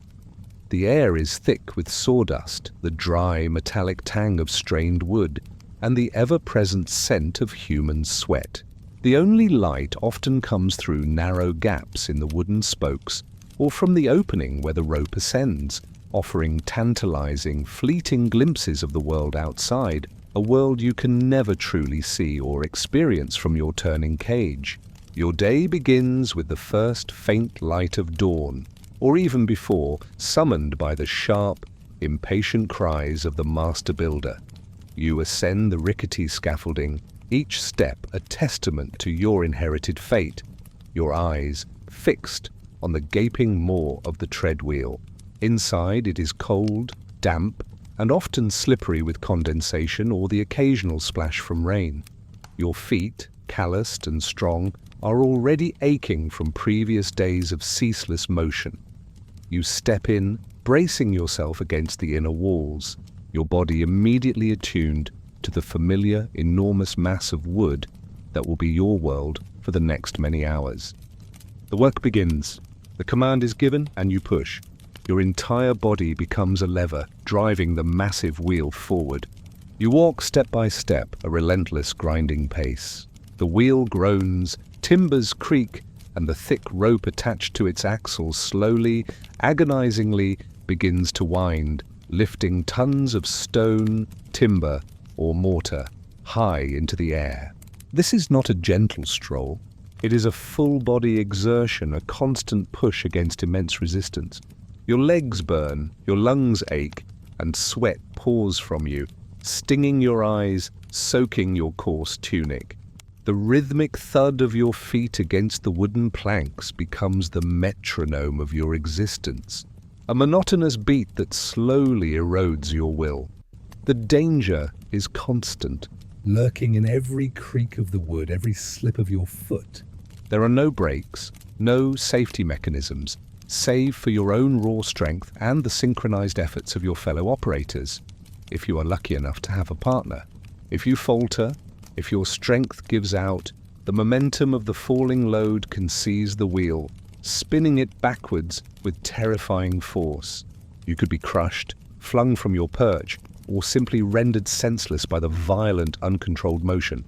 The air is thick with sawdust, the dry, metallic tang of strained wood, and the ever-present scent of human sweat. The only light often comes through narrow gaps in the wooden spokes or from the opening where the rope ascends, offering tantalizing, fleeting glimpses of the world outside, a world you can never truly see or experience from your turning cage. Your day begins with the first faint light of dawn, or even before, summoned by the sharp, impatient cries of the master builder. You ascend the rickety scaffolding, each step a testament to your inherited fate, your eyes fixed on the gaping maw of the treadwheel. Inside it is cold, damp, and often slippery with condensation or the occasional splash from rain. Your feet, calloused and strong, are already aching from previous days of ceaseless motion. You step in, bracing yourself against the inner walls, your body immediately attuned to the familiar, enormous mass of wood that will be your world for the next many hours. The work begins. The command is given, and you push. Your entire body becomes a lever, driving the massive wheel forward. You walk step by step, a relentless grinding pace. The wheel groans, timbers creak, and the thick rope attached to its axles slowly, agonizingly begins to wind, lifting tons of stone, timber, or mortar high into the air. This is not a gentle stroll. It is a full-body exertion, a constant push against immense resistance. Your legs burn, your lungs ache, and sweat pours from you, stinging your eyes, soaking your coarse tunic. The rhythmic thud of your feet against the wooden planks becomes the metronome of your existence, a monotonous beat that slowly erodes your will. The danger is constant, lurking in every creak of the wood, every slip of your foot. There are no brakes, no safety mechanisms, save for your own raw strength and the synchronized efforts of your fellow operators, if you are lucky enough to have a partner. If you falter, if your strength gives out, the momentum of the falling load can seize the wheel, spinning it backwards with terrifying force. You could be crushed, flung from your perch, or simply rendered senseless by the violent, uncontrolled motion.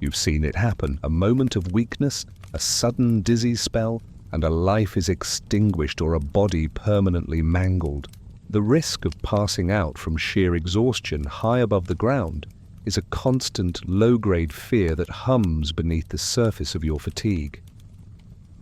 You've seen it happen, a moment of weakness, a sudden dizzy spell, and a life is extinguished or a body permanently mangled. The risk of passing out from sheer exhaustion high above the ground is a constant low-grade fear that hums beneath the surface of your fatigue.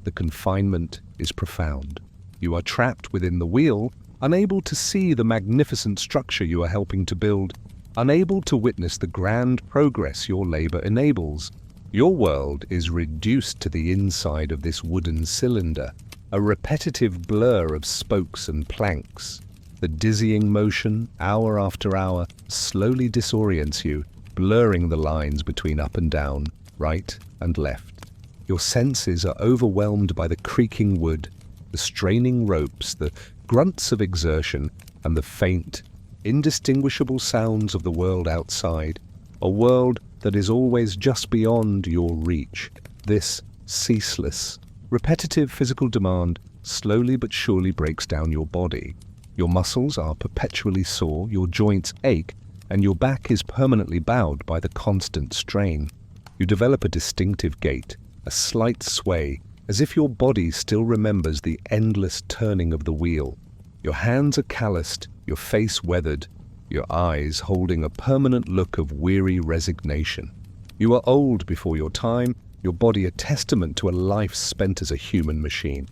The confinement is profound. You are trapped within the wheel, unable to see the magnificent structure you are helping to build, unable to witness the grand progress your labor enables. Your world is reduced to the inside of this wooden cylinder, a repetitive blur of spokes and planks. The dizzying motion, hour after hour, slowly disorients you, blurring the lines between up and down, right and left. Your senses are overwhelmed by the creaking wood, the straining ropes, the grunts of exertion, and the faint, indistinguishable sounds of the world outside, a world that is always just beyond your reach. This ceaseless, repetitive physical demand slowly but surely breaks down your body. Your muscles are perpetually sore, your joints ache, and your back is permanently bowed by the constant strain. You develop a distinctive gait, a slight sway, as if your body still remembers the endless turning of the wheel. Your hands are calloused, your face weathered, your eyes holding a permanent look of weary resignation. You are old before your time, your body a testament to a life spent as a human machine.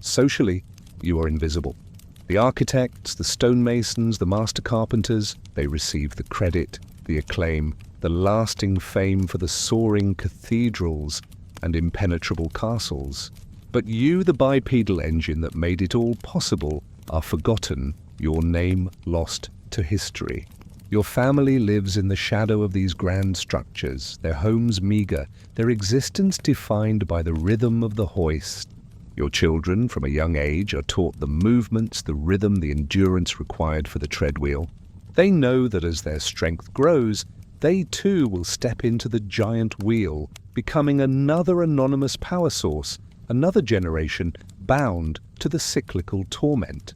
Socially, you are invisible. The architects, the stonemasons, the master carpenters, they receive the credit, the acclaim, the lasting fame for the soaring cathedrals and impenetrable castles. But you, the bipedal engine that made it all possible, are forgotten, your name lost to history. Your family lives in the shadow of these grand structures, their homes meager, their existence defined by the rhythm of the hoist. Your children, from a young age, are taught the movements, the rhythm, the endurance required for the treadwheel. They know that as their strength grows, they too will step into the giant wheel, becoming another anonymous power source, another generation bound to the cyclical torment.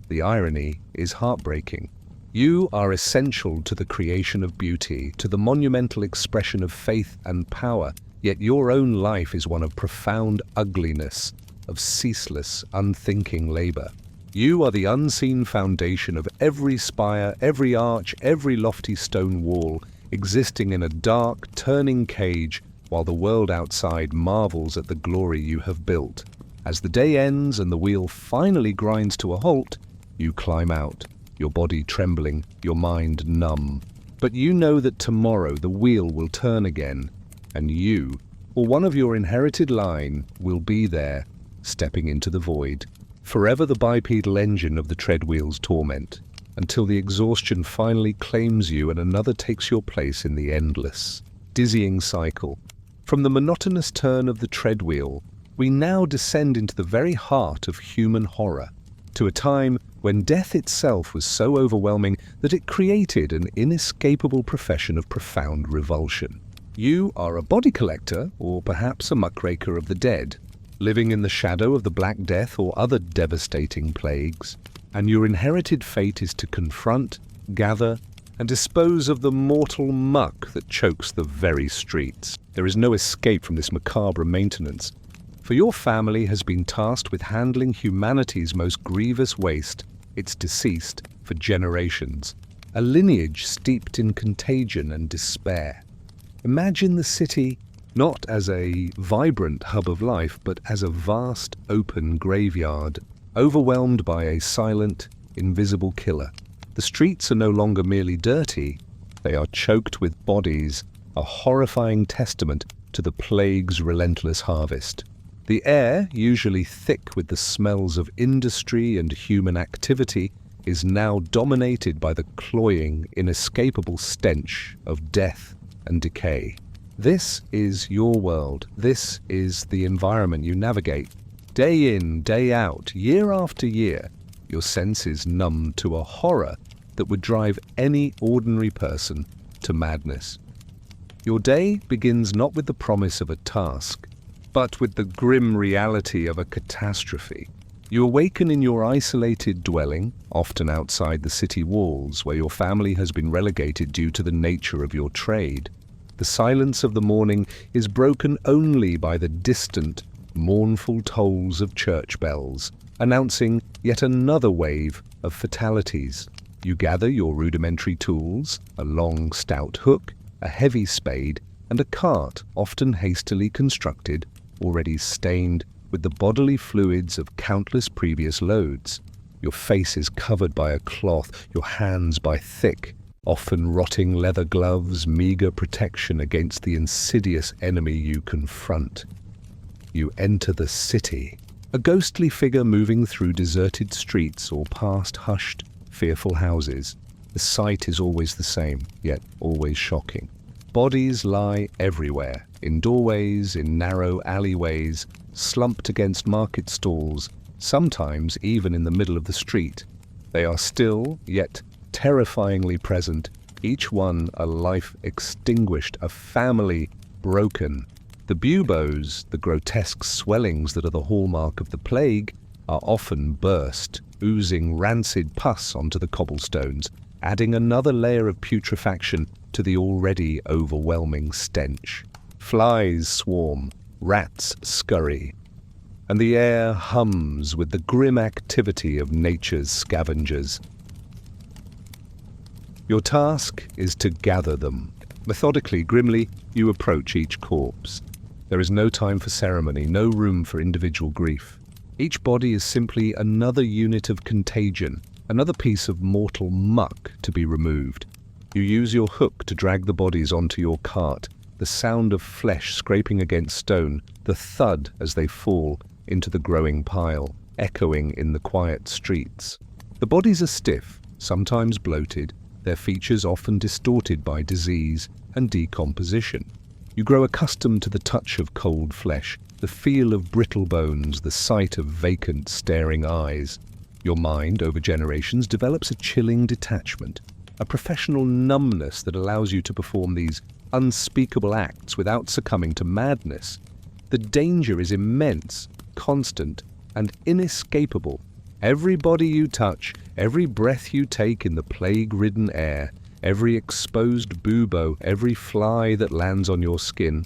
The irony is heartbreaking. You are essential to the creation of beauty, to the monumental expression of faith and power, yet your own life is one of profound ugliness, of ceaseless, unthinking labor. You are the unseen foundation of every spire, every arch, every lofty stone wall, existing in a dark, turning cage while the world outside marvels at the glory you have built. As the day ends and the wheel finally grinds to a halt, you climb out, your body trembling, your mind numb. But you know that tomorrow the wheel will turn again, and you, or one of your inherited line, will be there, stepping into the void. Forever the bipedal engine of the treadwheel's torment, until the exhaustion finally claims you and another takes your place in the endless, dizzying cycle. From the monotonous turn of the treadwheel, we now descend into the very heart of human horror, to a time when death itself was so overwhelming that it created an inescapable profession of profound revulsion. You are a body collector, or perhaps a muckraker of the dead, living in the shadow of the Black Death or other devastating plagues, and your inherited fate is to confront, gather, and dispose of the mortal muck that chokes the very streets. There is no escape from this macabre maintenance, for your family has been tasked with handling humanity's most grievous waste, its deceased, for generations, a lineage steeped in contagion and despair. Imagine the city not as a vibrant hub of life, but as a vast, open graveyard, overwhelmed by a silent, invisible killer. The streets are no longer merely dirty, they are choked with bodies, a horrifying testament to the plague's relentless harvest. The air, usually thick with the smells of industry and human activity, is now dominated by the cloying, inescapable stench of death and decay. This is your world. This is the environment you navigate. Day in, day out, year after year, your senses numb to a horror that would drive any ordinary person to madness. Your day begins not with the promise of a task, but with the grim reality of a catastrophe. You awaken in your isolated dwelling, often outside the city walls, where your family has been relegated due to the nature of your trade. The silence of the morning is broken only by the distant, mournful tolls of church bells, announcing yet another wave of fatalities. You gather your rudimentary tools, a long, stout hook, a heavy spade, and a cart often hastily constructed, already stained with the bodily fluids of countless previous loads. Your face is covered by a cloth, your hands by thick, often rotting leather gloves, meager protection against the insidious enemy you confront. You enter the city, a ghostly figure moving through deserted streets or past hushed, fearful houses. The sight is always the same, yet always shocking. Bodies lie everywhere, in doorways, in narrow alleyways, slumped against market stalls, sometimes even in the middle of the street. They are still, yet terrifyingly present, each one a life extinguished, a family broken. The buboes, the grotesque swellings that are the hallmark of the plague, are often burst, oozing rancid pus onto the cobblestones, adding another layer of putrefaction to the already overwhelming stench. Flies swarm, rats scurry, and the air hums with the grim activity of nature's scavengers. Your task is to gather them. Methodically, grimly, you approach each corpse. There is no time for ceremony, no room for individual grief. Each body is simply another unit of contagion, another piece of mortal muck to be removed. You use your hook to drag the bodies onto your cart, the sound of flesh scraping against stone, the thud as they fall into the growing pile, echoing in the quiet streets. The bodies are stiff, sometimes bloated, their features often distorted by disease and decomposition. You grow accustomed to the touch of cold flesh, the feel of brittle bones, the sight of vacant, staring eyes. Your mind, over generations, develops a chilling detachment, a professional numbness that allows you to perform these unspeakable acts without succumbing to madness. The danger is immense, constant, and inescapable. Every body you touch, every breath you take in the plague-ridden air, every exposed bubo, every fly that lands on your skin,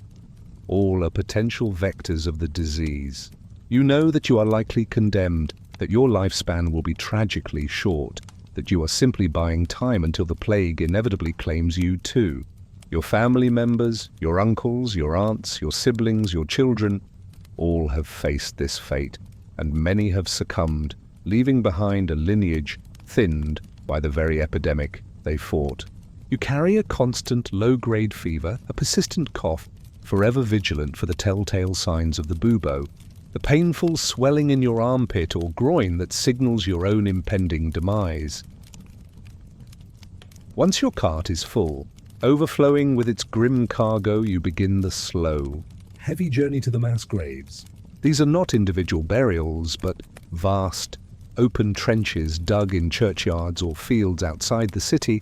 all are potential vectors of the disease. You know that you are likely condemned, that your lifespan will be tragically short, that you are simply buying time until the plague inevitably claims you too. Your family members, your uncles, your aunts, your siblings, your children, all have faced this fate, and many have succumbed, leaving behind a lineage thinned by the very epidemic they fought. You carry a constant low-grade fever, a persistent cough, forever vigilant for the telltale signs of the bubo, the painful swelling in your armpit or groin that signals your own impending demise. Once your cart is full, overflowing with its grim cargo, you begin the slow, heavy journey to the mass graves. These are not individual burials, but vast, open trenches dug in churchyards or fields outside the city,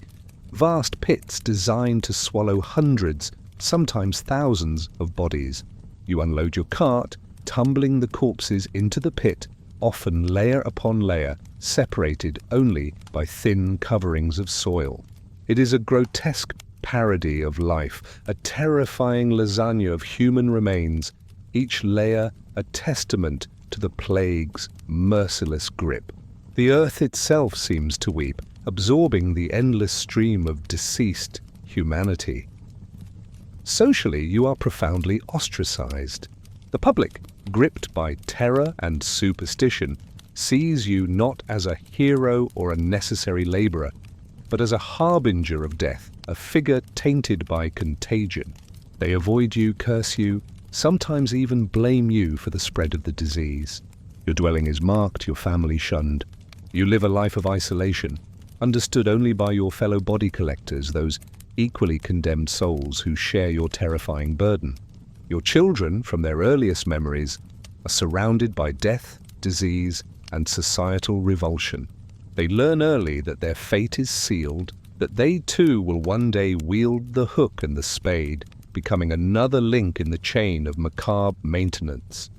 vast pits designed to swallow hundreds, sometimes thousands of bodies. You unload your cart, tumbling the corpses into the pit, often layer upon layer, separated only by thin coverings of soil. It is a grotesque parody of life, a terrifying lasagna of human remains, each layer a testament to the plague's merciless grip. The earth itself seems to weep, absorbing the endless stream of deceased humanity. Socially, you are profoundly ostracized. The public, gripped by terror and superstition, sees you not as a hero or a necessary laborer, but as a harbinger of death, a figure tainted by contagion. They avoid you, curse you, sometimes even blame you for the spread of the disease. Your dwelling is marked, your family shunned. You live a life of isolation, understood only by your fellow body collectors, those equally condemned souls who share your terrifying burden. Your children, from their earliest memories, are surrounded by death, disease, and societal revulsion. They learn early that their fate is sealed, that they too will one day wield the hook and the spade, becoming another link in the chain of macabre maintenance.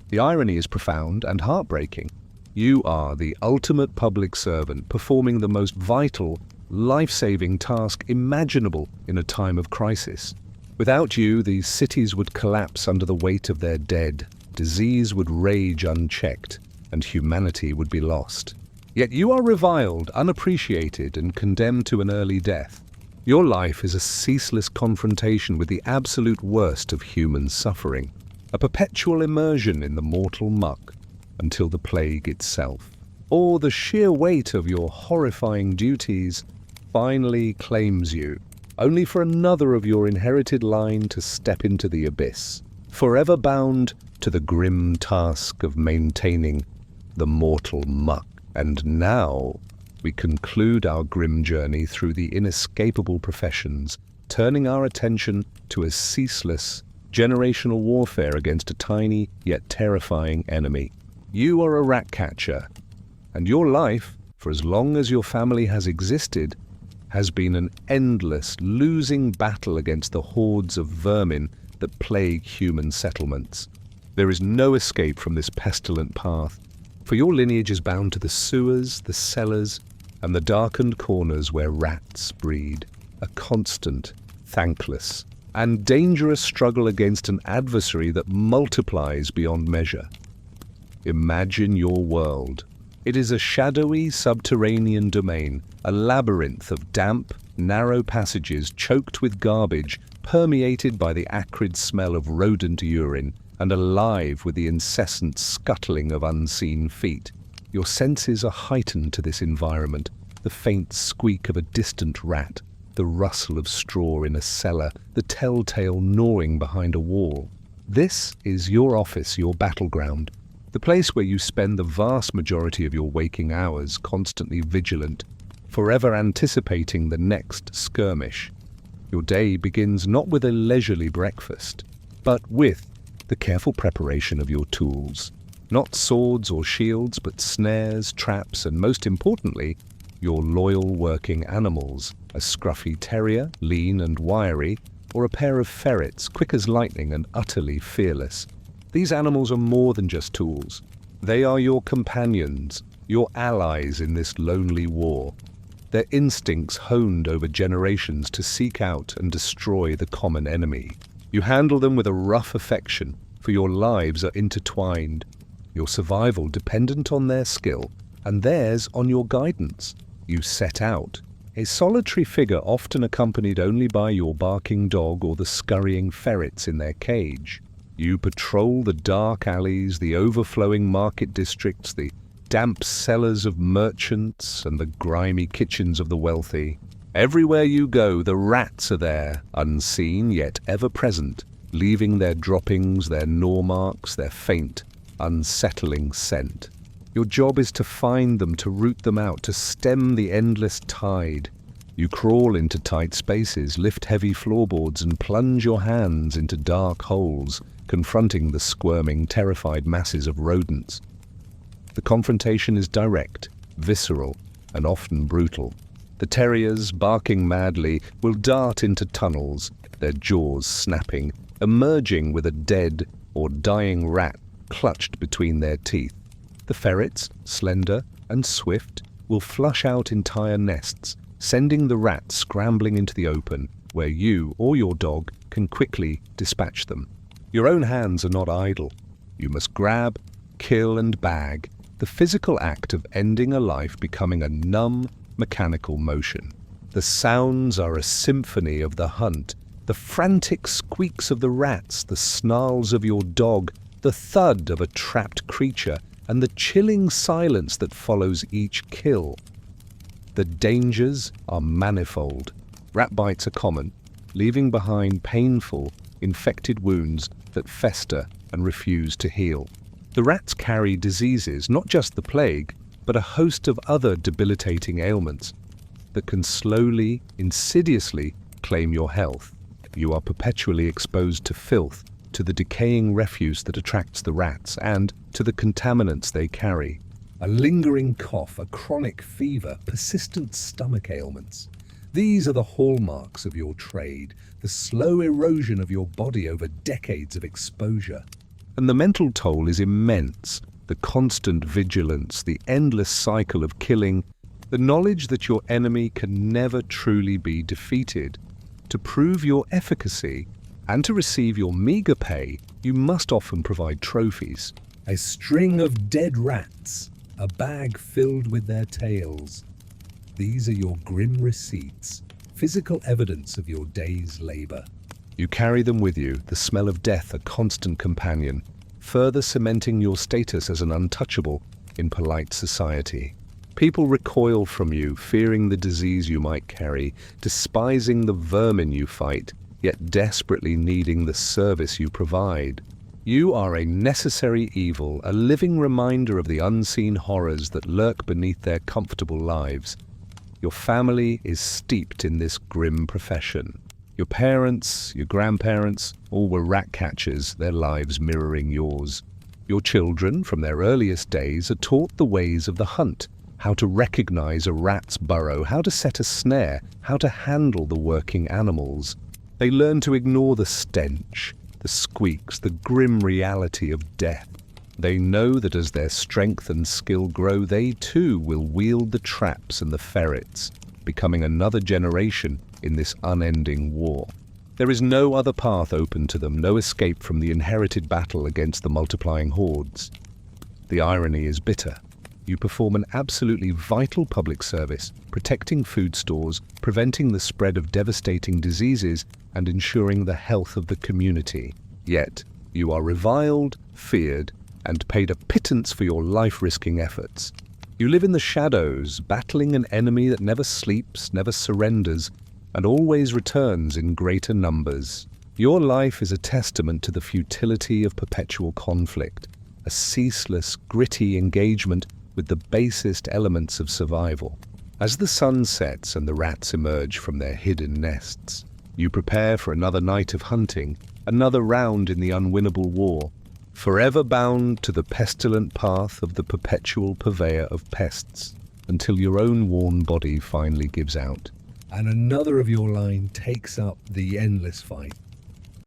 The irony is profound and heartbreaking. You are the ultimate public servant, performing the most vital, life-saving task imaginable in a time of crisis. Without you, these cities would collapse under the weight of their dead, disease would rage unchecked, and humanity would be lost. Yet you are reviled, unappreciated, and condemned to an early death. Your life is a ceaseless confrontation with the absolute worst of human suffering, a perpetual immersion in the mortal muck until the plague itself, or the sheer weight of your horrifying duties, finally claims you, only for another of your inherited line to step into the abyss, forever bound to the grim task of maintaining the mortal muck. And now we conclude our grim journey through the inescapable professions, turning our attention to a ceaseless, generational warfare against a tiny yet terrifying enemy. You are a rat catcher, and your life for as long as your family has existed, has been an endless, losing battle against the hordes of vermin that plague human settlements. There is no escape from this pestilent path, for your lineage is bound to the sewers, the cellars, and the darkened corners where rats breed. A constant, thankless, and dangerous struggle against an adversary that multiplies beyond measure. Imagine your world. It is a shadowy subterranean domain, a labyrinth of damp, narrow passages choked with garbage, permeated by the acrid smell of rodent urine, and alive with the incessant scuttling of unseen feet. Your senses are heightened to this environment, the faint squeak of a distant rat, the rustle of straw in a cellar, the telltale gnawing behind a wall. This is your office, your battleground, the place where you spend the vast majority of your waking hours, constantly vigilant, forever anticipating the next skirmish. Your day begins not with a leisurely breakfast, but with the careful preparation of your tools. Not swords or shields, but snares, traps, and most importantly, your loyal working animals, a scruffy terrier, lean and wiry, or a pair of ferrets, quick as lightning and utterly fearless. These animals are more than just tools. They are your companions, your allies in this lonely war. Their instincts honed over generations to seek out and destroy the common enemy. You handle them with a rough affection, for your lives are intertwined, your survival dependent on their skill, and theirs on your guidance. You set out, a solitary figure often accompanied only by your barking dog or the scurrying ferrets in their cage. You patrol the dark alleys, the overflowing market districts, the damp cellars of merchants, and the grimy kitchens of the wealthy. Everywhere you go, the rats are there, unseen yet ever present, leaving their droppings, their gnaw marks, their faint, unsettling scent. Your job is to find them, to root them out, to stem the endless tide. You crawl into tight spaces, lift heavy floorboards, and plunge your hands into dark holes, confronting the squirming, terrified masses of rodents. The confrontation is direct, visceral, and often brutal. The terriers, barking madly, will dart into tunnels, their jaws snapping, emerging with a dead or dying rat clutched between their teeth. The ferrets, slender and swift, will flush out entire nests, sending the rats scrambling into the open, where you or your dog can quickly dispatch them. Your own hands are not idle. You must grab, kill, and bag, the physical act of ending a life becoming a numb, mechanical motion. The sounds are a symphony of the hunt, the frantic squeaks of the rats, the snarls of your dog, the thud of a trapped creature, and the chilling silence that follows each kill. The dangers are manifold. Rat bites are common, leaving behind painful, infected wounds that fester and refuse to heal. The rats carry diseases, not just the plague, but a host of other debilitating ailments that can slowly, insidiously claim your health. You are perpetually exposed to filth, to the decaying refuse that attracts the rats, and to the contaminants they carry. A lingering cough, a chronic fever, persistent stomach ailments. These are the hallmarks of your trade, the slow erosion of your body over decades of exposure. And the mental toll is immense. The constant vigilance, the endless cycle of killing, the knowledge that your enemy can never truly be defeated. To prove your efficacy and to receive your meager pay, you must often provide trophies. A string of dead rats, a bag filled with their tails. These are your grim receipts, physical evidence of your day's labor. You carry them with you, the smell of death a constant companion, further cementing your status as an untouchable in polite society. People recoil from you, fearing the disease you might carry, despising the vermin you fight, yet desperately needing the service you provide. You are a necessary evil, a living reminder of the unseen horrors that lurk beneath their comfortable lives. Your family is steeped in this grim profession. Your parents, your grandparents, all were rat catchers, their lives mirroring yours. Your children, from their earliest days, are taught the ways of the hunt, how to recognize a rat's burrow, how to set a snare, how to handle the working animals. They learn to ignore the stench, the squeaks, the grim reality of death. They know that as their strength and skill grow, they too will wield the traps and the ferrets, becoming another generation in this unending war. There is no other path open to them, no escape from the inherited battle against the multiplying hordes. The irony is bitter. You perform an absolutely vital public service, protecting food stores, preventing the spread of devastating diseases, and ensuring the health of the community. Yet, you are reviled, feared, and paid a pittance for your life-risking efforts. You live in the shadows, battling an enemy that never sleeps, never surrenders, and always returns in greater numbers. Your life is a testament to the futility of perpetual conflict, a ceaseless, gritty engagement with the basest elements of survival. As the sun sets and the rats emerge from their hidden nests, you prepare for another night of hunting, another round in the unwinnable war, forever bound to the pestilent path of the perpetual purveyor of pests, until your own worn body finally gives out, and another of your line takes up the endless fight.